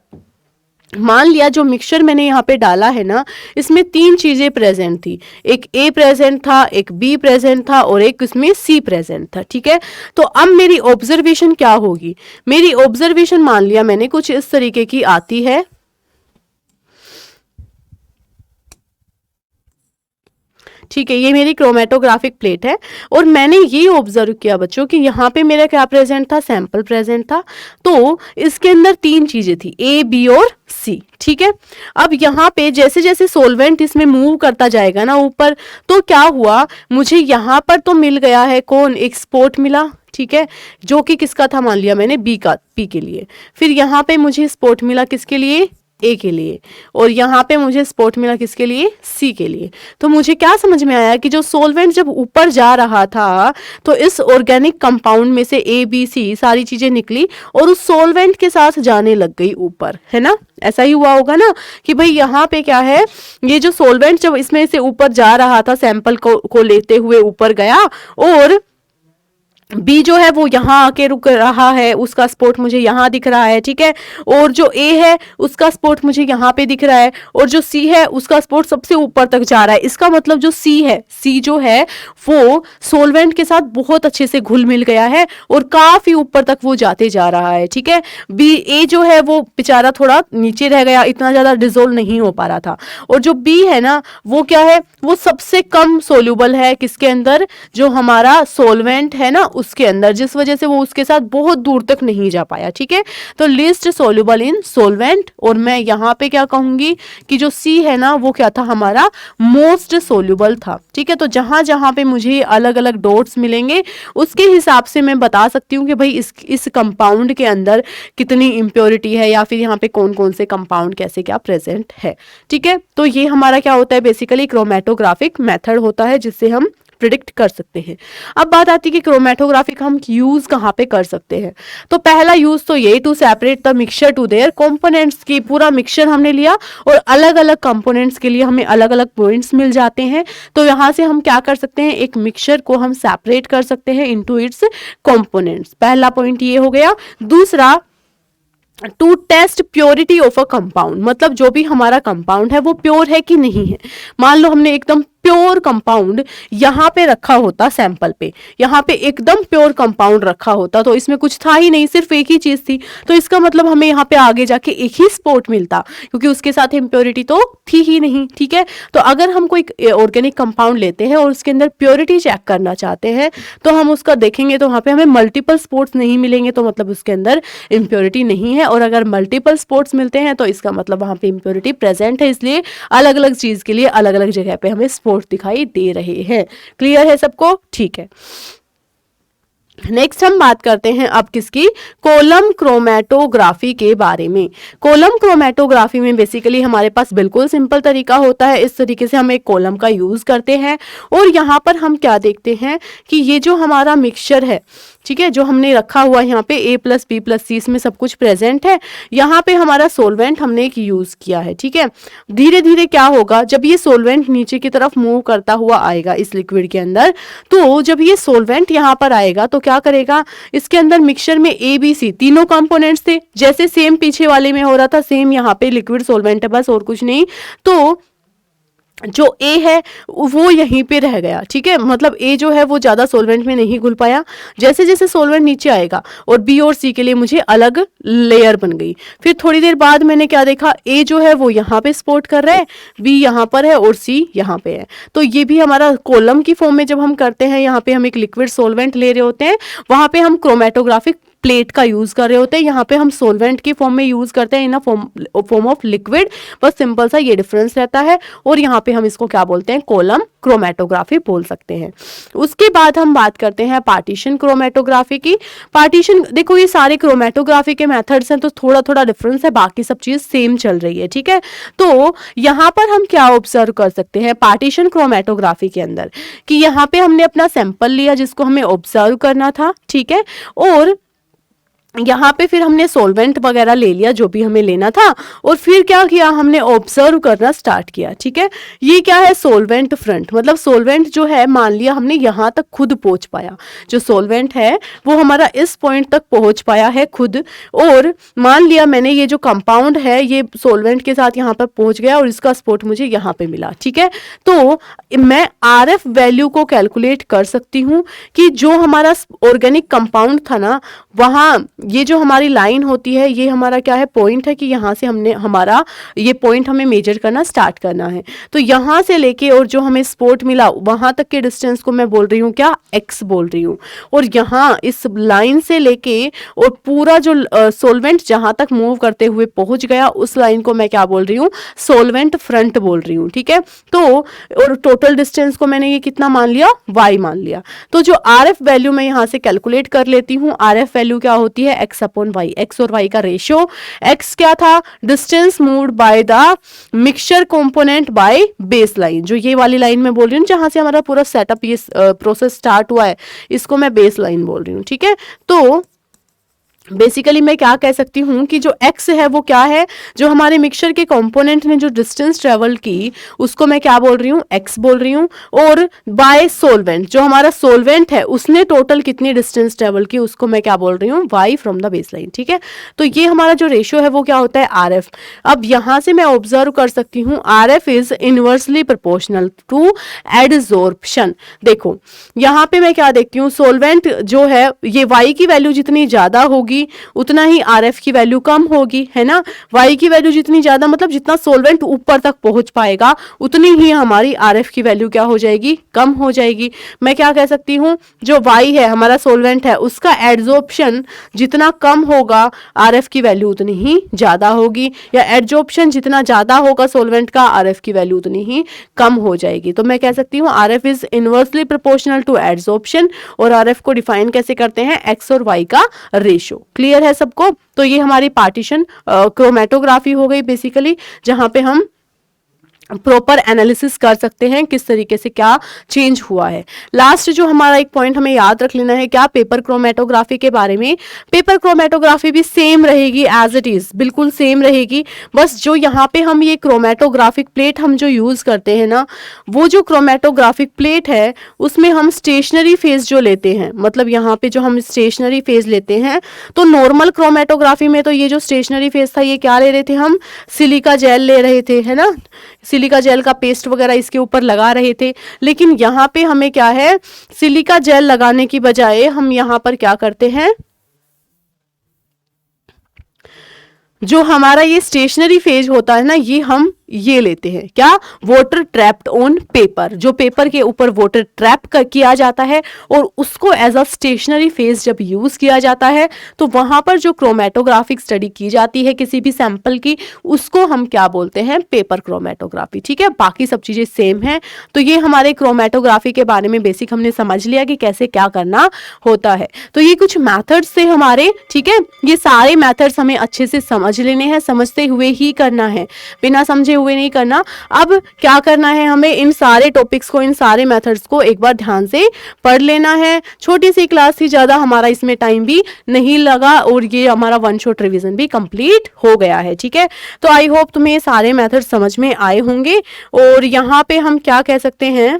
मान लिया जो मिक्सचर मैंने यहाँ पे डाला है ना, इसमें 3 चीजें प्रेजेंट थी, एक ए प्रेजेंट था, एक बी प्रेजेंट था और एक इसमें सी प्रेजेंट था, ठीक है। तो अब मेरी ऑब्जर्वेशन क्या होगी, मेरी ऑब्जर्वेशन मान लिया मैंने कुछ इस तरीके की आती है, ठीक है। ये मेरी क्रोमेटोग्राफिक प्लेट है और मैंने ये ऑब्जर्व किया बच्चों कि यहाँ पे मेरा क्या प्रेजेंट था, सैंपल प्रेजेंट था। तो इसके अंदर 3 चीजें थी, ए बी और सी, ठीक है। अब यहाँ पे जैसे जैसे सोलवेंट इसमें मूव करता जाएगा ना ऊपर, तो क्या हुआ, मुझे यहाँ पर तो मिल गया है कौन, एक स्पॉट मिला, ठीक है, जो कि किसका था, मान लिया मैंने बी का, पी के लिए। फिर यहाँ पे मुझे स्पॉट मिला किसके लिए, ए के लिए, और यहाँ पे मुझे स्पॉट मिला किसके लिए, सी के लिए। तो मुझे क्या समझ में आया कि जो सोलवेंट जब ऊपर जा रहा था तो इस ऑर्गेनिक कंपाउंड में से ए बी सी सारी चीजें निकली और उस सोलवेंट के साथ जाने लग गई ऊपर, है ना। ऐसा ही हुआ होगा ना कि भाई यहाँ पे क्या है, ये जो सोलवेंट जब इसमें से ऊपर जा रहा था, सैंपल को लेते हुए ऊपर गया, और बी जो है वो यहाँ आके रुक रहा है, उसका स्पॉट मुझे यहाँ दिख रहा है, ठीक है। और जो ए है उसका स्पॉट मुझे यहाँ पे दिख रहा है, और जो सी है उसका स्पॉट सबसे ऊपर तक जा रहा है। इसका मतलब जो सी है, सी जो है वो सोलवेंट के साथ बहुत अच्छे से घुल मिल गया है और काफी ऊपर तक वो जाते जा रहा है, ठीक है। बी, ए जो है वो बेचारा थोड़ा नीचे रह गया, इतना ज्यादा डिसोल्व नहीं हो पा रहा था। और जो बी है ना वो क्या है, वो सबसे कम सोल्यूबल है किसके अंदर, जो हमारा सोलवेंट है ना उसके अंदर, जिस वजह से वो उसके साथ बहुत दूर तक नहीं जा पाया, ठीक है। तो लिस्ट सोल्यूबल इन सोलवेंट, और मैं यहाँ पे क्या कहूंगी कि जो सी है ना वो क्या था, हमारा मोस्ट सोल्यूबल था, ठीक है। तो जहां जहां पे मुझे अलग अलग डॉट्स मिलेंगे उसके हिसाब से मैं बता सकती हूँ कि भाई इस कंपाउंड के अंदर कितनी इम्प्योरिटी है, या फिर यहाँ पे कौन कौन से कंपाउंड कैसे क्या प्रेजेंट है, ठीक है। तो ये हमारा क्या होता है, बेसिकली क्रोमेटोग्राफिक मेथड होता है जिससे हम प्रिडिक्ट कर सकते हैं। अब बात आती है कि क्रोमेटोग्राफिक हम यूज कहाँ पे कर सकते हैं। तो पहला यूज तो ये, to separate the mixture to their components, की पूरा मिक्सचर हमने लिया और अलग अलग कंपोनेंट्स के लिए हमें अलग अलग पॉइंट्स मिल जाते हैं। तो यहाँ से हम क्या कर सकते हैं, एक मिक्सचर को हम सेपरेट कर सकते हैं इनटू इट्स कंपोनेंट्स। पहला पॉइंट ये हो गया। दूसरा, to test purity of a compound, मतलब जो भी हमारा कंपाउंड है वो प्योर है कि नहीं है। मान लो हमने एकदम प्योर कंपाउंड यहाँ पे रखा होता, सैंपल पे यहाँ पे एकदम प्योर कंपाउंड रखा होता, तो इसमें कुछ था ही नहीं, सिर्फ एक ही चीज थी, तो इसका मतलब हमें यहाँ पे आगे जाके एक ही स्पॉट मिलता, क्योंकि उसके साथ इम्प्योरिटी तो थी ही नहीं, ठीक है। तो अगर हम कोई ऑर्गेनिक कंपाउंड लेते हैं और उसके अंदर प्योरिटी चेक करना चाहते हैं तो हम उसका देखेंगे, तो वहाँ पे हमें मल्टीपल स्पॉट्स नहीं मिलेंगे, तो मतलब उसके अंदर इम्प्योरिटी नहीं है। और अगर मल्टीपल स्पॉट्स मिलते हैं तो इसका मतलब वहाँ पे इम्प्योरिटी प्रेजेंट है, इसलिए अलग अलग चीज के लिए अलग अलग जगह पे हमें स्पॉट दिखाई दे रहे हैं। क्लियर है सबको, ठीक है। नेक्स्ट हम बात करते हैं अब किसकी, कॉलम क्रोमेटोग्राफी के बारे में। कॉलम क्रोमेटोग्राफी में बेसिकली हमारे पास बिल्कुल सिंपल तरीका होता है, इस तरीके से हम एक कॉलम का यूज करते हैं और यहाँ पर हम क्या देखते हैं कि ये जो हमारा मिक्सचर है, ठीक है, जो हमने रखा हुआ है यहाँ पे A plus B plus C, इसमें सब कुछ प्रेजेंट है। यहाँ पे हमारा सोलवेंट हमने एक यूज किया है, ठीक है। धीरे धीरे क्या होगा, जब ये सोलवेंट नीचे की तरफ मूव करता हुआ आएगा इस लिक्विड के अंदर, तो जब ये सोलवेंट यहाँ पर आएगा तो क्या करेगा, इसके अंदर मिक्सचर में A B C तीनों कंपोनेंट्स थे, जैसे सेम पीछे वाले में हो रहा था, सेम यहाँ पे लिक्विड सोलवेंट है, बस और कुछ नहीं। तो जो ए है वो यहीं पे रह गया, ठीक है, मतलब ए जो है वो ज़्यादा सोलवेंट में नहीं घुल पाया। जैसे जैसे सोलवेंट नीचे आएगा और बी और सी के लिए मुझे अलग लेयर बन गई। फिर थोड़ी देर बाद मैंने क्या देखा, ए जो है वो यहाँ पे सपोर्ट कर रहा है, बी यहाँ पर है और सी यहाँ पे है। तो ये भी हमारा कॉलम की फॉर्म में जब हम करते हैं, यहाँ पे हम एक लिक्विड सोलवेंट ले रहे होते हैं, वहाँ पे हम क्रोमेटोग्राफिक प्लेट का यूज कर रहे होते हैं, यहाँ पे हम सोलवेंट की फॉर्म में यूज करते हैं इन फॉर्म ऑफ लिक्विड। बस सिंपल सा ये डिफरेंस रहता है। और यहाँ पे हम इसको क्या बोलते हैं, कॉलम क्रोमेटोग्राफी बोल सकते हैं। उसके बाद हम बात करते हैं पार्टीशन क्रोमेटोग्राफी की। पार्टीशन, देखो ये सारे क्रोमेटोग्राफी के मेथड्स हैं तो थोड़ा थोड़ा डिफरेंस है, बाकी सब चीज सेम चल रही है, ठीक है। तो यहाँ पर हम क्या ऑब्जर्व कर सकते हैं पार्टीशन क्रोमेटोग्राफी के अंदर, कि यहाँ पे हमने अपना सैंपल लिया जिसको हमें ऑब्जर्व करना था, ठीक है, और यहाँ पे फिर हमने सॉल्वेंट वगैरह ले लिया जो भी हमें लेना था, और फिर क्या किया, हमने ऑब्जर्व करना स्टार्ट किया, ठीक है। ये क्या है, सॉल्वेंट फ्रंट, मतलब सॉल्वेंट जो है मान लिया हमने यहाँ तक खुद पहुँच पाया, जो सॉल्वेंट है वो हमारा इस पॉइंट तक पहुँच पाया है खुद, और मान लिया मैंने ये जो कंपाउंड है ये सॉल्वेंट के साथ यहाँ पर पहुँच गया और इसका स्पॉट मुझे यहाँ पे मिला, ठीक है। तो मैं RF वैल्यू को कैलकुलेट कर सकती हूँ कि जो हमारा ऑर्गेनिक कंपाउंड था ना, वहाँ ये जो हमारी लाइन होती है ये हमारा क्या है, पॉइंट है, कि यहाँ से हमने हमारा ये पॉइंट हमें मेजर करना स्टार्ट करना है। तो यहाँ से लेके और जो हमें स्पॉट मिला वहाँ तक के डिस्टेंस को मैं बोल रही हूँ क्या, x बोल रही हूँ। और यहाँ इस लाइन से लेके और पूरा जो सोलवेंट जहाँ तक मूव करते हुए पहुँच गया उस लाइन को मैं क्या बोल रही हूँ, सोलवेंट फ्रंट बोल रही हूँ, ठीक है। तो और टोटल डिस्टेंस को मैंने ये कितना मान लिया, y मान लिया। तो जो RF वैल्यू मैं यहाँ से कैलकुलेट कर लेती हूँ, RF वैल्यू क्या होती है, x अपॉन y, x और y का रेशियो। x क्या था, distance moved by the mixture component by base line, जो ये वाली लाइन मैं बोल रही हूँ जहां से हमारा पूरा सेटअप ये प्रोसेस स्टार्ट हुआ है, इसको मैं बेस लाइन बोल रही हूँ, ठीक है। तो बेसिकली मैं क्या कह सकती हूँ कि जो x है वो क्या है, जो हमारे मिक्सचर के कंपोनेंट ने जो डिस्टेंस ट्रेवल की उसको मैं क्या बोल रही हूँ, x बोल रही हूँ। और बाय सोलवेंट, जो हमारा सोलवेंट है उसने टोटल कितनी डिस्टेंस ट्रेवल की उसको मैं क्या बोल रही हूँ, y from the base line, ठीक है। तो ये हमारा जो रेशियो है वो क्या होता है, RF। अब यहाँ से मैं ऑब्जर्व कर सकती हूँ RF is inversely proportional to adsorption. देखो यहाँ पे मैं क्या देखती हूँ, सोलवेंट जो है ये y की वैल्यू जितनी ज्यादा होगी उतना ही RF की वैल्यू कम होगी, है ना। Y की वैल्यू जितनी ज्यादा, मतलब जितना सोलवेंट ऊपर तक पहुंच पाएगा उतनी ही हमारी RF की वैल्यू क्या हो जाएगी, कम हो जाएगी। मैं क्या कह सकती हूँ, जो Y है हमारा सोलवेंट है उसका एडजॉर्प्शन जितना कम होगा RF की वैल्यू उतनी ही ज्यादा होगी, या एडजॉर्प्शन जितना ज्यादा होगा सोलवेंट का RF की वैल्यू उतनी ही कम हो जाएगी। तो मैं कह सकती हूँ RF is inversely proportional to adsorption. और RF को डिफाइन कैसे करते हैं, x और y का रेशियो। क्लियर है सबको। तो ये हमारी पार्टीशन क्रोमेटोग्राफी हो गई बेसिकली, जहां पे हम प्रॉपर एनालिसिस कर सकते हैं किस तरीके से क्या चेंज हुआ है। लास्ट जो हमारा एक पॉइंट हमें याद रख लेना है क्या, पेपर क्रोमेटोग्राफी के बारे में। पेपर क्रोमेटोग्राफी भी सेम रहेगी एज इट इज, बिल्कुल सेम रहेगी। बस जो यहाँ पे हम ये क्रोमेटोग्राफिक प्लेट हम जो यूज करते हैं ना, वो जो क्रोमेटोग्राफिक प्लेट है उसमें हम स्टेशनरी फेज जो लेते हैं, मतलब यहाँ पे जो हम स्टेशनरी फेज लेते हैं, तो नॉर्मल क्रोमेटोग्राफी में तो ये जो स्टेशनरी फेज था ये क्या ले रहे थे, हम सिलिका जेल ले रहे थे, है ना, सिलिका जेल का पेस्ट वगैरह इसके ऊपर लगा रहे थे। लेकिन यहाँ पे हमें क्या है, सिलिका जेल लगाने की बजाय हम यहाँ पर क्या करते हैं, जो हमारा ये स्टेशनरी फेज होता है ना, ये हम ये लेते हैं क्या, वाटर ट्रैप्ड ऑन पेपर, जो पेपर के ऊपर वाटर ट्रैप किया जाता है और उसको एज अ स्टेशनरी फेज जब यूज किया जाता है तो वहां पर जो क्रोमेटोग्राफिक स्टडी की जाती है किसी भी सैंपल की, उसको हम क्या बोलते हैं, पेपर क्रोमेटोग्राफी, ठीक है। बाकी सब चीजें सेम हैं। तो ये हमारे क्रोमेटोग्राफी के बारे में बेसिक हमने समझ लिया कि कैसे क्या करना होता है। तो ये कुछ मैथड्स थे हमारे, ठीक है। ये सारे मैथड्स हमें अच्छे से समझ लेने हैं, समझते हुए ही करना है, बिना समझे हुए नहीं करना। अब क्या करना है, हमें इन सारे टॉपिक्स को, इन सारे मेथड्स को एक बार ध्यान से पढ़ लेना है। छोटी सी क्लास थी, ज्यादा हमारा इसमें टाइम भी नहीं लगा और ये हमारा वन शॉट रिवीजन भी कंप्लीट हो गया है, ठीक है। तो आई होप तुम्हें सारे मेथड्स समझ में आए होंगे। और यहाँ पे हम क्या कह सकते हैं,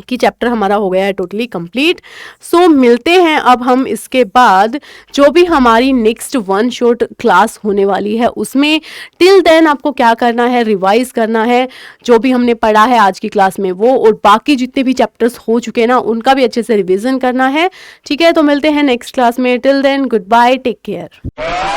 कि चैप्टर हमारा हो गया है टोटली कंप्लीट। सो मिलते हैं अब हम इसके बाद जो भी हमारी नेक्स्ट वन शॉट क्लास होने वाली है उसमें। टिल देन आपको क्या करना है, रिवाइज करना है जो भी हमने पढ़ा है आज की क्लास में वो, और बाकी जितने भी चैप्टर्स हो चुके हैं ना उनका भी अच्छे से रिविजन करना है। ठीक है, तो मिलते हैं नेक्स्ट क्लास में। Till then goodbye, take care.